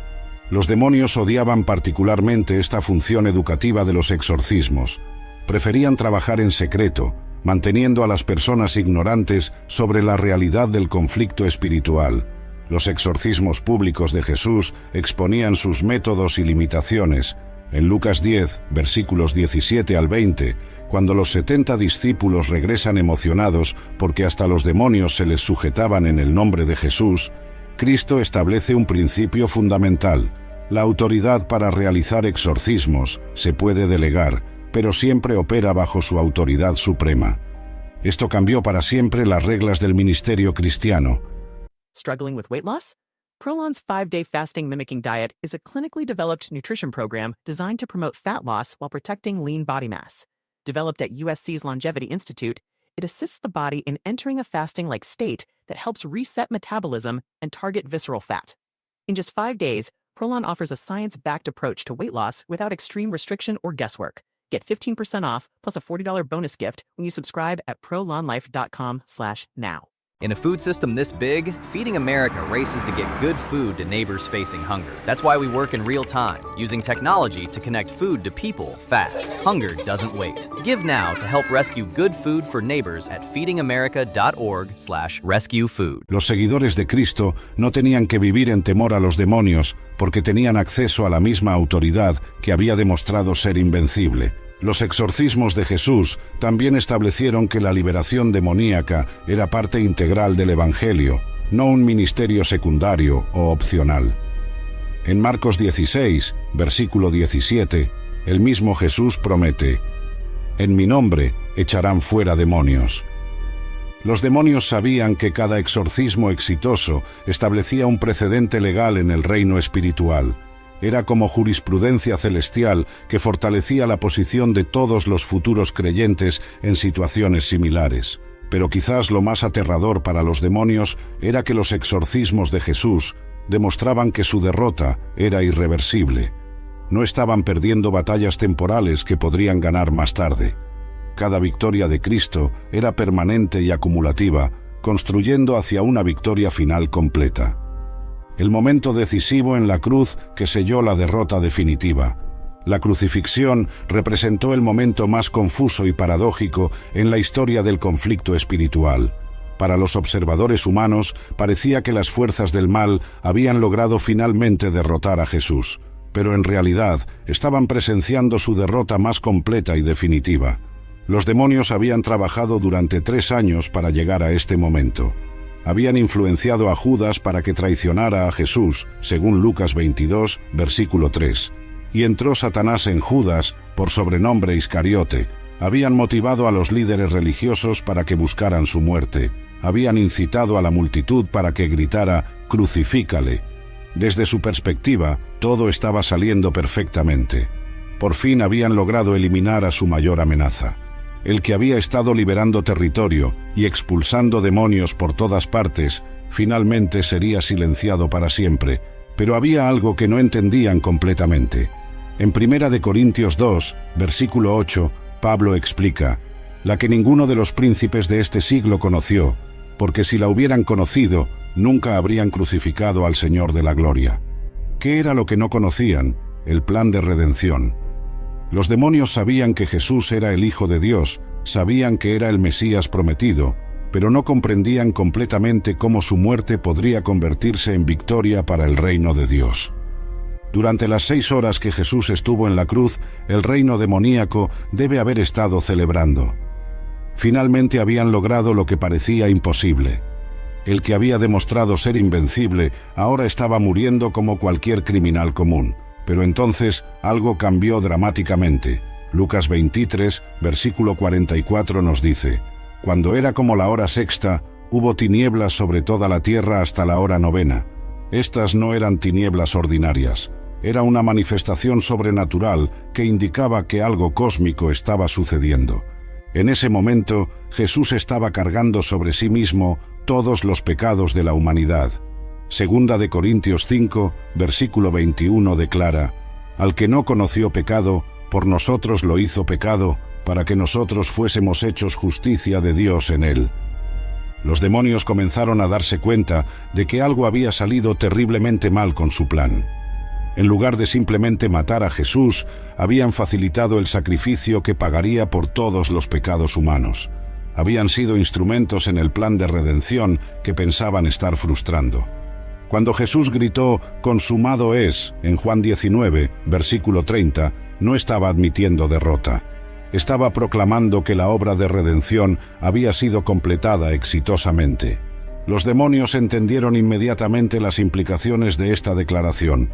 Los demonios odiaban particularmente esta función educativa de los exorcismos. Preferían trabajar en secreto, manteniendo a las personas ignorantes sobre la realidad del conflicto espiritual. Los exorcismos públicos de Jesús exponían sus métodos y limitaciones. En Lucas 10, versículos 17 al 20, cuando los 70 discípulos regresan emocionados porque hasta los demonios se les sujetaban en el nombre de Jesús, Cristo establece un principio fundamental. La autoridad para realizar exorcismos se puede delegar, pero siempre opera bajo su autoridad suprema. Esto cambió para siempre las reglas del ministerio cristiano. Struggling with weight loss? Prolon's 5-day fasting mimicking diet is a clinically developed nutrition program designed to promote fat loss while protecting lean body mass. Developed at USC's Longevity Institute, it assists the body in entering a fasting-like state that helps reset metabolism and target visceral fat. In just 5 days, Prolon offers a science-backed approach to weight loss without extreme restriction or guesswork. Get 15% off plus a $40 bonus gift when you subscribe at prolonlife.com/now. In a food system this big, Feeding America races to get good food to neighbors facing hunger. That's why we work in real time, using technology to connect food to people fast. Hunger doesn't wait. Give now to help rescue good food for neighbors at feedingamerica.org/rescuefood. Los seguidores de Cristo no tenían que vivir en temor a los demonios porque tenían acceso a la misma autoridad que había demostrado ser invencible. Los exorcismos de Jesús también establecieron que la liberación demoníaca era parte integral del Evangelio, no un ministerio secundario o opcional. En Marcos 16, versículo 17, el mismo Jesús promete: «En mi nombre echarán fuera demonios». Los demonios sabían que cada exorcismo exitoso establecía un precedente legal en el reino espiritual. Era como jurisprudencia celestial que fortalecía la posición de todos los futuros creyentes en situaciones similares. Pero quizás lo más aterrador para los demonios era que los exorcismos de Jesús demostraban que su derrota era irreversible. No estaban perdiendo batallas temporales que podrían ganar más tarde. Cada victoria de Cristo era permanente y acumulativa, construyendo hacia una victoria final completa. El momento decisivo en la cruz que selló la derrota definitiva. La crucifixión representó el momento más confuso y paradójico en la historia del conflicto espiritual. Para los observadores humanos parecía que las fuerzas del mal habían logrado finalmente derrotar a Jesús, pero en realidad estaban presenciando su derrota más completa y definitiva. Los demonios habían trabajado durante 3 años para llegar a este momento. Habían influenciado a Judas para que traicionara a Jesús, según Lucas 22, versículo 3. Y entró Satanás en Judas, por sobrenombre Iscariote, Habían motivado a los líderes religiosos para que buscaran su muerte. Habían incitado a la multitud para que gritara «Crucifícale». Desde su perspectiva, todo estaba saliendo perfectamente. Por fin habían logrado eliminar a su mayor amenaza. El que había estado liberando territorio y expulsando demonios por todas partes, finalmente sería silenciado para siempre. Pero había algo que no entendían completamente. En 1 Corintios 2, versículo 8, Pablo explica: «La que ninguno de los príncipes de este siglo conoció, porque si la hubieran conocido, nunca habrían crucificado al Señor de la gloria». ¿Qué era lo que no conocían? El plan de redención. Los demonios sabían que Jesús era el Hijo de Dios, sabían que era el Mesías prometido, pero no comprendían completamente cómo su muerte podría convertirse en victoria para el reino de Dios. Durante las 6 horas que Jesús estuvo en la cruz, el reino demoníaco debe haber estado celebrando. Finalmente habían logrado lo que parecía imposible. El que había demostrado ser invencible ahora estaba muriendo como cualquier criminal común. Pero entonces algo cambió dramáticamente. Lucas 23, versículo 44 nos dice: «Cuando era como la hora sexta, hubo tinieblas sobre toda la tierra hasta la hora novena». Estas no eran tinieblas ordinarias. Era una manifestación sobrenatural que indicaba que algo cósmico estaba sucediendo. En ese momento, Jesús estaba cargando sobre sí mismo todos los pecados de la humanidad. Segunda de Corintios 5, versículo 21 declara: «Al que no conoció pecado, por nosotros lo hizo pecado, para que nosotros fuésemos hechos justicia de Dios en él». Los demonios comenzaron a darse cuenta de que algo había salido terriblemente mal con su plan. En lugar de simplemente matar a Jesús, habían facilitado el sacrificio que pagaría por todos los pecados humanos. Habían sido instrumentos en el plan de redención que pensaban estar frustrando. Cuando Jesús gritó «consumado es» en Juan 19, versículo 30, no estaba admitiendo derrota. Estaba proclamando que la obra de redención había sido completada exitosamente. Los demonios entendieron inmediatamente las implicaciones de esta declaración.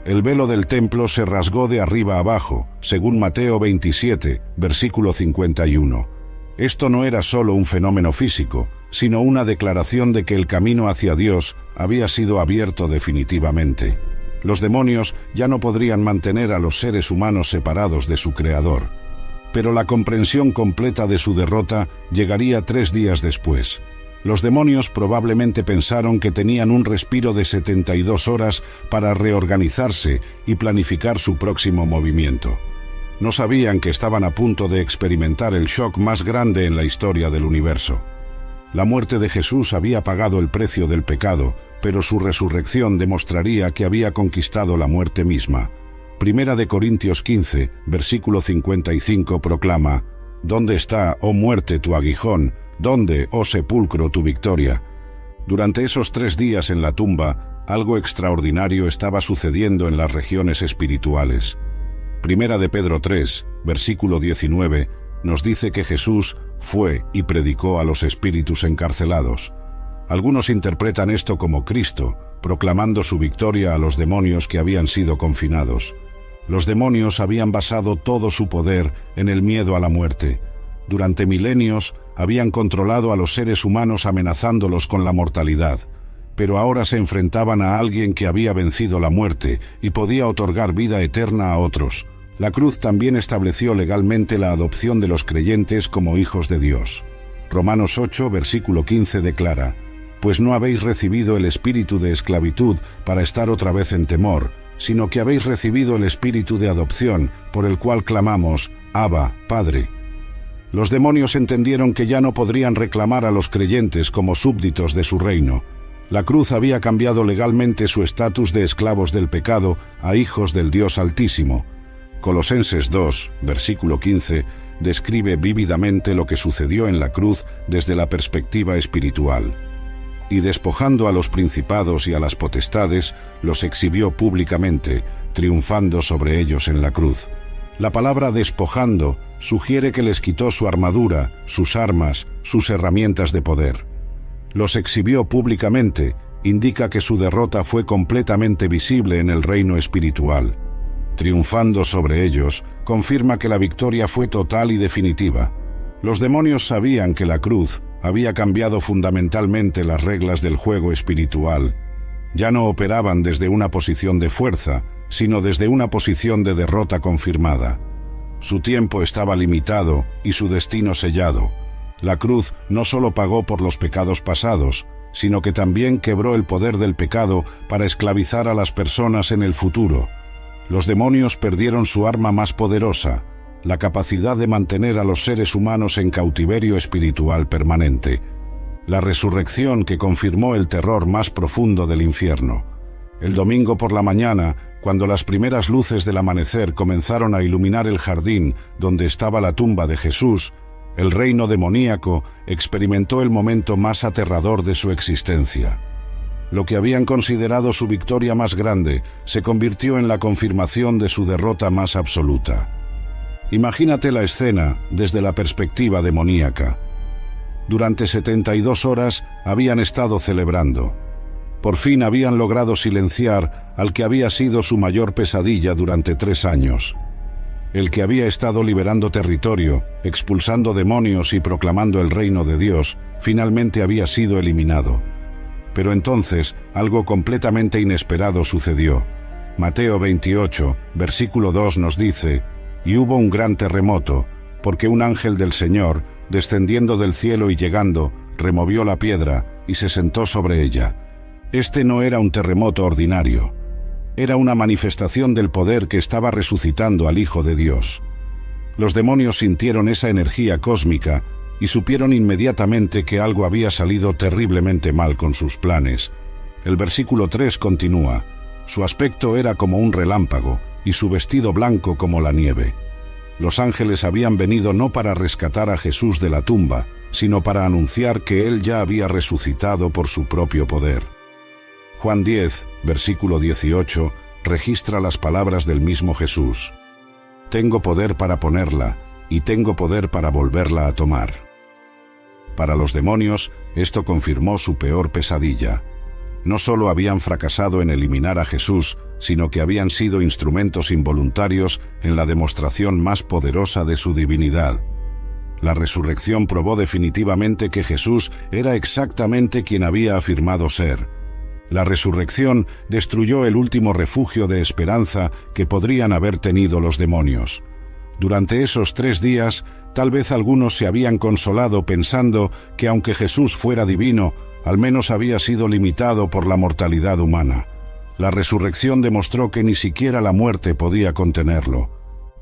El velo del templo se rasgó de arriba abajo, según Mateo 27, versículo 51. Esto no era solo un fenómeno físico, sino una declaración de que el camino hacia Dios había sido abierto definitivamente. Los demonios ya no podrían mantener a los seres humanos separados de su Creador. Pero la comprensión completa de su derrota llegaría 3 días después. Los demonios probablemente pensaron que tenían un respiro de 72 horas para reorganizarse y planificar su próximo movimiento. No sabían que estaban a punto de experimentar el shock más grande en la historia del universo. La muerte de Jesús había pagado el precio del pecado, pero su resurrección demostraría que había conquistado la muerte misma. Primera de Corintios 15, versículo 55 proclama: «¿Dónde está, oh muerte, tu aguijón? ¿Dónde, oh sepulcro, tu victoria?». Durante esos 3 días en la tumba, algo extraordinario estaba sucediendo en las regiones espirituales. Primera de Pedro 3, versículo 19, nos dice que Jesús fue y predicó a los espíritus encarcelados. Algunos interpretan esto como Cristo, proclamando su victoria a los demonios que habían sido confinados. Los demonios habían basado todo su poder en el miedo a la muerte. Durante milenios habían controlado a los seres humanos amenazándolos con la mortalidad, pero ahora se enfrentaban a alguien que había vencido la muerte y podía otorgar vida eterna a otros. La cruz también estableció legalmente la adopción de los creyentes como hijos de Dios. Romanos 8, versículo 15 declara: «Pues no habéis recibido el espíritu de esclavitud para estar otra vez en temor, sino que habéis recibido el espíritu de adopción, por el cual clamamos, Abba, Padre». Los demonios entendieron que ya no podrían reclamar a los creyentes como súbditos de su reino. La cruz había cambiado legalmente su estatus de esclavos del pecado a hijos del Dios Altísimo. Colosenses 2, versículo 15, describe vívidamente lo que sucedió en la cruz desde la perspectiva espiritual. «Y despojando a los principados y a las potestades, los exhibió públicamente, triunfando sobre ellos en la cruz». La palabra despojando sugiere que les quitó su armadura, sus armas, sus herramientas de poder. Los exhibió públicamente indica que su derrota fue completamente visible en el reino espiritual. triunfando sobre ellos, confirma que la victoria fue total y definitiva. Los demonios sabían que la cruz había cambiado fundamentalmente las reglas del juego espiritual. Ya no operaban desde una posición de fuerza, sino desde una posición de derrota confirmada. Su tiempo estaba limitado y su destino sellado. La cruz no solo pagó por los pecados pasados, sino que también quebró el poder del pecado para esclavizar a las personas en el futuro. Los demonios perdieron su arma más poderosa, la capacidad de mantener a los seres humanos en cautiverio espiritual permanente. La resurrección que confirmó el terror más profundo del infierno. El domingo por la mañana, cuando las primeras luces del amanecer comenzaron a iluminar el jardín donde estaba la tumba de Jesús, el reino demoníaco experimentó el momento más aterrador de su existencia. Lo que habían considerado su victoria más grande se convirtió en la confirmación de su derrota más absoluta. Imagínate la escena desde la perspectiva demoníaca. Durante 72 horas habían estado celebrando. Por fin habían logrado silenciar al que había sido su mayor pesadilla durante 3 años. El que había estado liberando territorio, expulsando demonios y proclamando el reino de Dios, finalmente había sido eliminado. Pero entonces, algo completamente inesperado sucedió. Mateo 28, versículo 2 nos dice: «Y hubo un gran terremoto, porque un ángel del Señor, descendiendo del cielo y llegando, removió la piedra y se sentó sobre ella». Este no era un terremoto ordinario. Era una manifestación del poder que estaba resucitando al Hijo de Dios. Los demonios sintieron esa energía cósmica y supieron inmediatamente que algo había salido terriblemente mal con sus planes. El versículo 3 continúa: «Su aspecto era como un relámpago y su vestido blanco como la nieve». Los ángeles habían venido no para rescatar a Jesús de la tumba, sino para anunciar que Él ya había resucitado por su propio poder. Juan 10, versículo 18, registra las palabras del mismo Jesús: «Tengo poder para ponerla, y tengo poder para volverla a tomar». Para los demonios, esto confirmó su peor pesadilla. No solo habían fracasado en eliminar a Jesús, sino que habían sido instrumentos involuntarios en la demostración más poderosa de su divinidad. La resurrección probó definitivamente que Jesús era exactamente quien había afirmado ser. La resurrección destruyó el último refugio de esperanza que podrían haber tenido los demonios. Durante esos 3 días, tal vez algunos se habían consolado pensando que aunque Jesús fuera divino, al menos había sido limitado por la mortalidad humana. La resurrección demostró que ni siquiera la muerte podía contenerlo.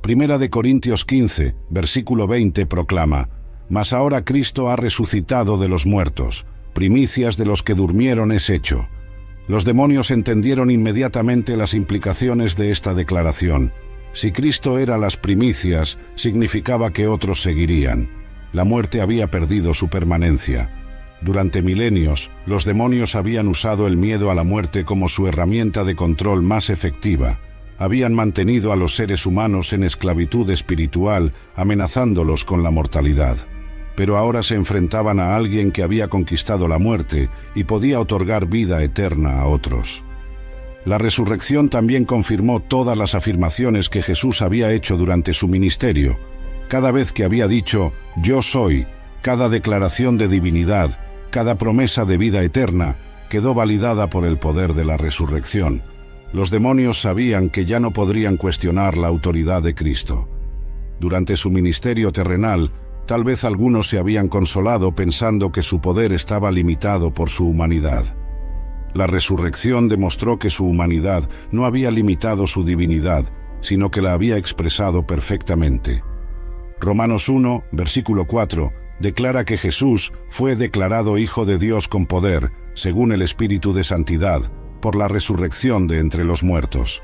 Primera de Corintios 15, versículo 20 proclama: «Mas ahora Cristo ha resucitado de los muertos, primicias de los que durmieron es hecho». Los demonios entendieron inmediatamente las implicaciones de esta declaración. Si Cristo era las primicias, significaba que otros seguirían. La muerte había perdido su permanencia. Durante milenios, los demonios habían usado el miedo a la muerte como su herramienta de control más efectiva. Habían mantenido a los seres humanos en esclavitud espiritual, amenazándolos con la mortalidad. Pero ahora se enfrentaban a alguien que había conquistado la muerte y podía otorgar vida eterna a otros. La resurrección también confirmó todas las afirmaciones que Jesús había hecho durante su ministerio. Cada vez que había dicho «Yo soy», cada declaración de divinidad, cada promesa de vida eterna, quedó validada por el poder de la resurrección. Los demonios sabían que ya no podrían cuestionar la autoridad de Cristo. Durante su ministerio terrenal, tal vez algunos se habían consolado pensando que su poder estaba limitado por su humanidad. La resurrección demostró que su humanidad no había limitado su divinidad, sino que la había expresado perfectamente. Romanos 1, versículo 4, declara que Jesús fue declarado Hijo de Dios con poder, según el Espíritu de Santidad, por la resurrección de entre los muertos.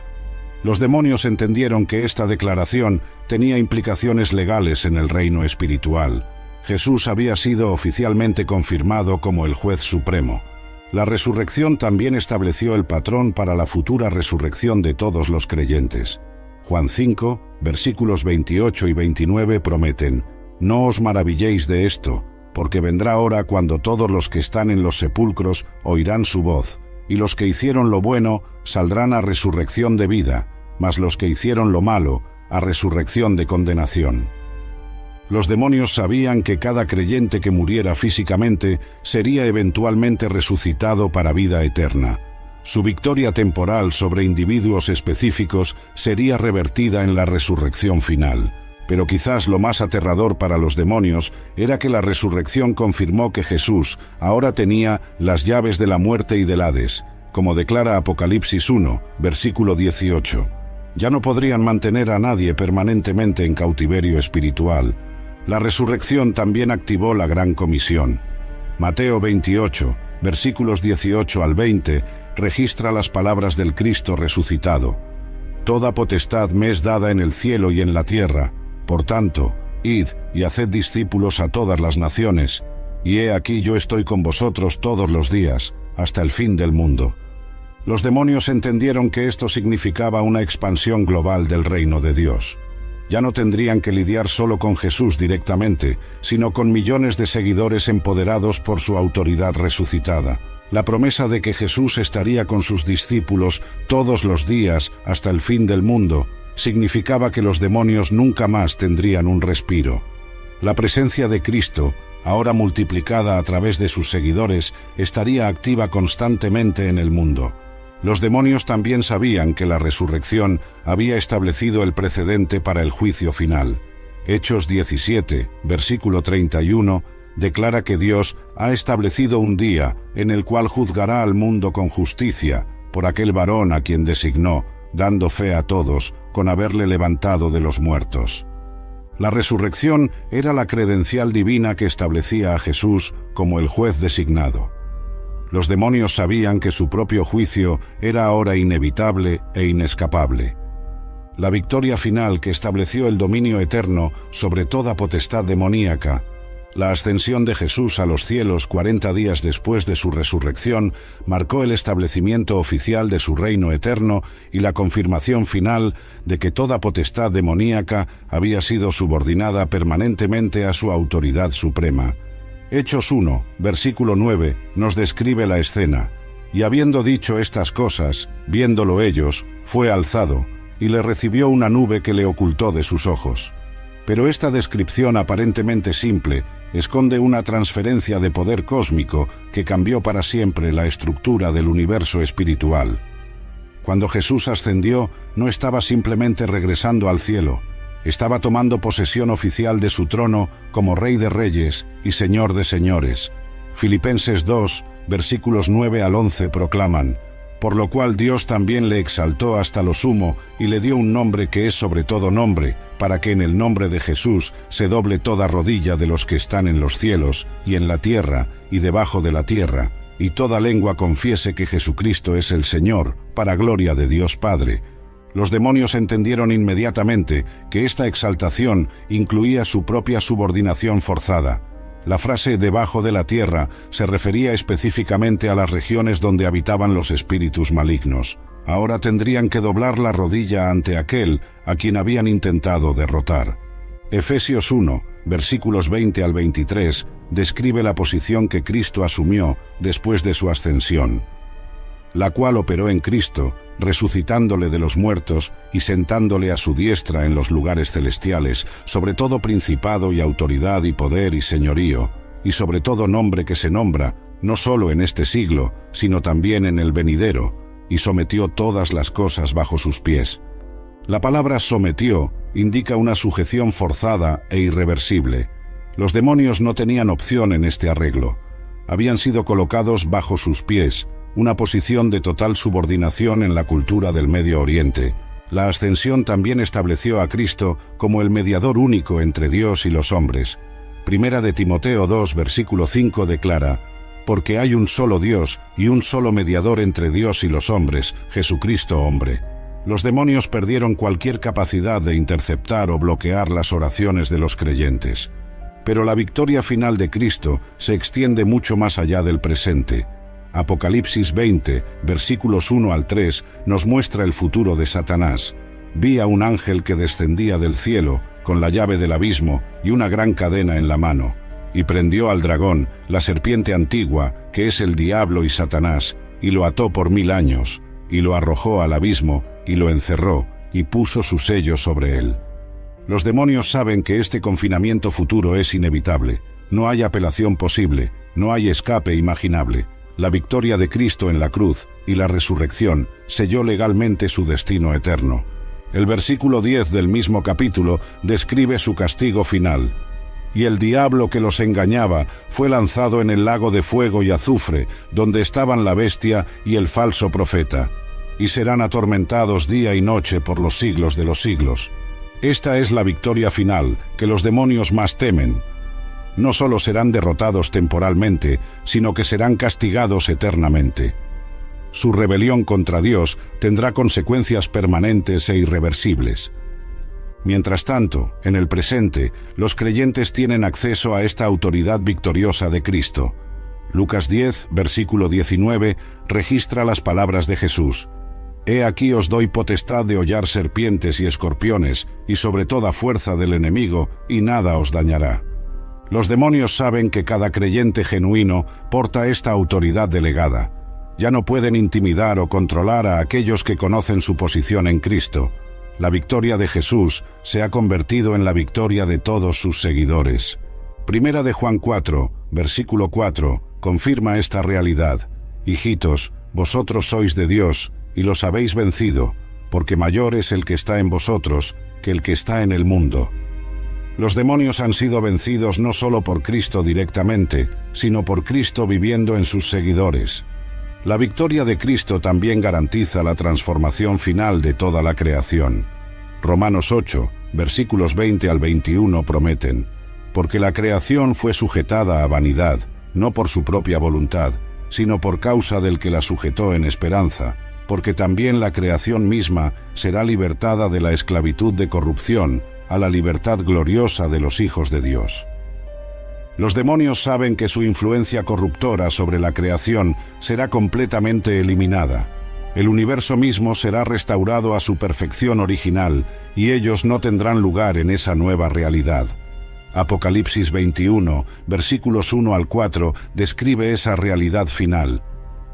Los demonios entendieron que esta declaración tenía implicaciones legales en el reino espiritual. Jesús había sido oficialmente confirmado como el juez supremo. La resurrección también estableció el patrón para la futura resurrección de todos los creyentes. Juan 5, versículos 28 y 29 prometen: «No os maravilléis de esto, porque vendrá hora cuando todos los que están en los sepulcros oirán su voz, y los que hicieron lo bueno saldrán a resurrección de vida, mas los que hicieron lo malo, a resurrección de condenación. Los demonios sabían que cada creyente que muriera físicamente sería eventualmente resucitado para vida eterna. Su victoria temporal sobre individuos específicos sería revertida en la resurrección final. Pero quizás lo más aterrador para los demonios era que la resurrección confirmó que Jesús ahora tenía las llaves de la muerte y del Hades, como declara Apocalipsis 1, versículo 18. Ya no podrían mantener a nadie permanentemente en cautiverio espiritual. La resurrección también activó la Gran Comisión. Mateo 28, versículos 18 al 20, registra las palabras del Cristo resucitado. Toda potestad me es dada en el cielo y en la tierra. Por tanto, id y haced discípulos a todas las naciones, y he aquí yo estoy con vosotros todos los días, hasta el fin del mundo. Los demonios entendieron que esto significaba una expansión global del reino de Dios. Ya no tendrían que lidiar solo con Jesús directamente, sino con millones de seguidores empoderados por su autoridad resucitada. La promesa de que Jesús estaría con sus discípulos todos los días hasta el fin del mundo significaba que los demonios nunca más tendrían un respiro. La presencia de Cristo, ahora multiplicada a través de sus seguidores, estaría activa constantemente en el mundo. Los demonios también sabían que la resurrección había establecido el precedente para el juicio final. Hechos 17, versículo 31, declara que Dios ha establecido un día en el cual juzgará al mundo con justicia por aquel varón a quien designó, dando fe a todos con haberle levantado de los muertos. La resurrección era la credencial divina que establecía a Jesús como el juez designado. Los demonios sabían que su propio juicio era ahora inevitable e inescapable. La victoria final que estableció el dominio eterno sobre toda potestad demoníaca, la ascensión de Jesús a los cielos 40 días después de su resurrección, marcó el establecimiento oficial de su reino eterno y la confirmación final de que toda potestad demoníaca había sido subordinada permanentemente a su autoridad suprema. Hechos 1, versículo 9, nos describe la escena. Y habiendo dicho estas cosas, viéndolo ellos, fue alzado, y le recibió una nube que le ocultó de sus ojos. Pero esta descripción aparentemente simple esconde una transferencia de poder cósmico que cambió para siempre la estructura del universo espiritual. Cuando Jesús ascendió, no estaba simplemente regresando al cielo, estaba tomando posesión oficial de su trono como Rey de Reyes y Señor de Señores. Filipenses 2, versículos 9 al 11 proclaman: por lo cual Dios también le exaltó hasta lo sumo y le dio un nombre que es sobre todo nombre, para que en el nombre de Jesús se doble toda rodilla de los que están en los cielos y en la tierra y debajo de la tierra, y toda lengua confiese que Jesucristo es el Señor, para gloria de Dios Padre. Los demonios entendieron inmediatamente que esta exaltación incluía su propia subordinación forzada. La frase «debajo de la tierra» se refería específicamente a las regiones donde habitaban los espíritus malignos. Ahora tendrían que doblar la rodilla ante aquel a quien habían intentado derrotar. Efesios 1, versículos 20 al 23, describe la posición que Cristo asumió después de su ascensión, la cual operó en Cristo, resucitándole de los muertos y sentándole a su diestra en los lugares celestiales, sobre todo principado y autoridad y poder y señorío, y sobre todo nombre que se nombra, no solo en este siglo, sino también en el venidero, y sometió todas las cosas bajo sus pies. La palabra sometió indica una sujeción forzada e irreversible. Los demonios no tenían opción en este arreglo. Habían sido colocados bajo sus pies, una posición de total subordinación en la cultura del Medio Oriente. La ascensión también estableció a Cristo como el mediador único entre Dios y los hombres. Primera de Timoteo 2, versículo 5 declara: porque hay un solo Dios y un solo mediador entre Dios y los hombres, Jesucristo hombre. Los demonios perdieron cualquier capacidad de interceptar o bloquear las oraciones de los creyentes. Pero la victoria final de Cristo se extiende mucho más allá del presente. Apocalipsis 20, versículos 1 al 3, nos muestra el futuro de Satanás. Vi a un ángel que descendía del cielo, con la llave del abismo y una gran cadena en la mano, y prendió al dragón, la serpiente antigua, que es el diablo y Satanás, y lo ató por 1000 años, y lo arrojó al abismo, y lo encerró, y puso su sello sobre él. Los demonios saben que este confinamiento futuro es inevitable. No hay apelación posible, no hay escape imaginable. La victoria de Cristo en la cruz y la resurrección selló legalmente su destino eterno. El versículo 10 del mismo capítulo describe su castigo final. Y el diablo que los engañaba fue lanzado en el lago de fuego y azufre, donde estaban la bestia y el falso profeta, y serán atormentados día y noche por los siglos de los siglos. Esta es la victoria final que los demonios más temen. No solo serán derrotados temporalmente, sino que serán castigados eternamente. Su rebelión contra Dios tendrá consecuencias permanentes e irreversibles. Mientras tanto, en el presente, los creyentes tienen acceso a esta autoridad victoriosa de Cristo. Lucas 10, versículo 19, registra las palabras de Jesús. «He aquí os doy potestad de hollar serpientes y escorpiones, y sobre toda fuerza del enemigo, y nada os dañará». Los demonios saben que cada creyente genuino porta esta autoridad delegada. Ya no pueden intimidar o controlar a aquellos que conocen su posición en Cristo. La victoria de Jesús se ha convertido en la victoria de todos sus seguidores. Primera de Juan 4, versículo 4, confirma esta realidad. Hijitos, vosotros sois de Dios, y los habéis vencido, porque mayor es el que está en vosotros que el que está en el mundo. Los demonios han sido vencidos no solo por Cristo directamente, sino por Cristo viviendo en sus seguidores. La victoria de Cristo también garantiza la transformación final de toda la creación. Romanos 8, versículos 20 al 21 prometen: porque la creación fue sujetada a vanidad, no por su propia voluntad, sino por causa del que la sujetó en esperanza, porque también la creación misma será libertada de la esclavitud de corrupción a la libertad gloriosa de los hijos de Dios. Los demonios saben que su influencia corruptora sobre la creación será completamente eliminada. El universo mismo será restaurado a su perfección original y ellos no tendrán lugar en esa nueva realidad. Apocalipsis 21, versículos 1 al 4, describe esa realidad final.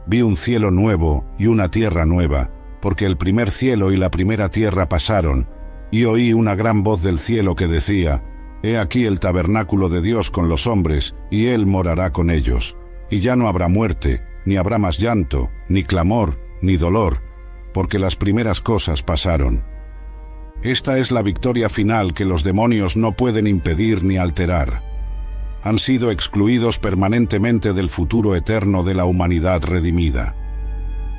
Vi un cielo nuevo y una tierra nueva, porque el primer cielo y la primera tierra pasaron, y oí una gran voz del cielo que decía: He aquí el tabernáculo de Dios con los hombres, y Él morará con ellos. Y ya no habrá muerte, ni habrá más llanto, ni clamor, ni dolor, porque las primeras cosas pasaron. Esta es la victoria final que los demonios no pueden impedir ni alterar. Han sido excluidos permanentemente del futuro eterno de la humanidad redimida.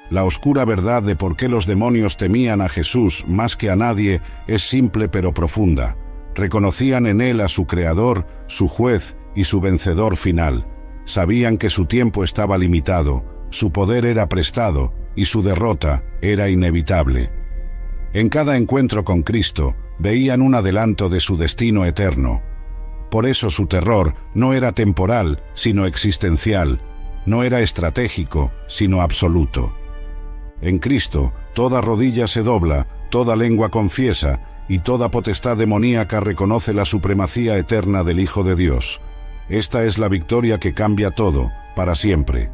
La oscura verdad de por qué los demonios temían a Jesús más que a nadie es simple pero profunda. Reconocían en él a su Creador, su juez y su vencedor final. Sabían que su tiempo estaba limitado, su poder era prestado y su derrota era inevitable. En cada encuentro con Cristo veían un adelanto de su destino eterno. Por eso su terror no era temporal, sino existencial, no era estratégico, sino absoluto. En Cristo, toda rodilla se dobla, toda lengua confiesa, y toda potestad demoníaca reconoce la supremacía eterna del Hijo de Dios. Esta es la victoria que cambia todo, para siempre.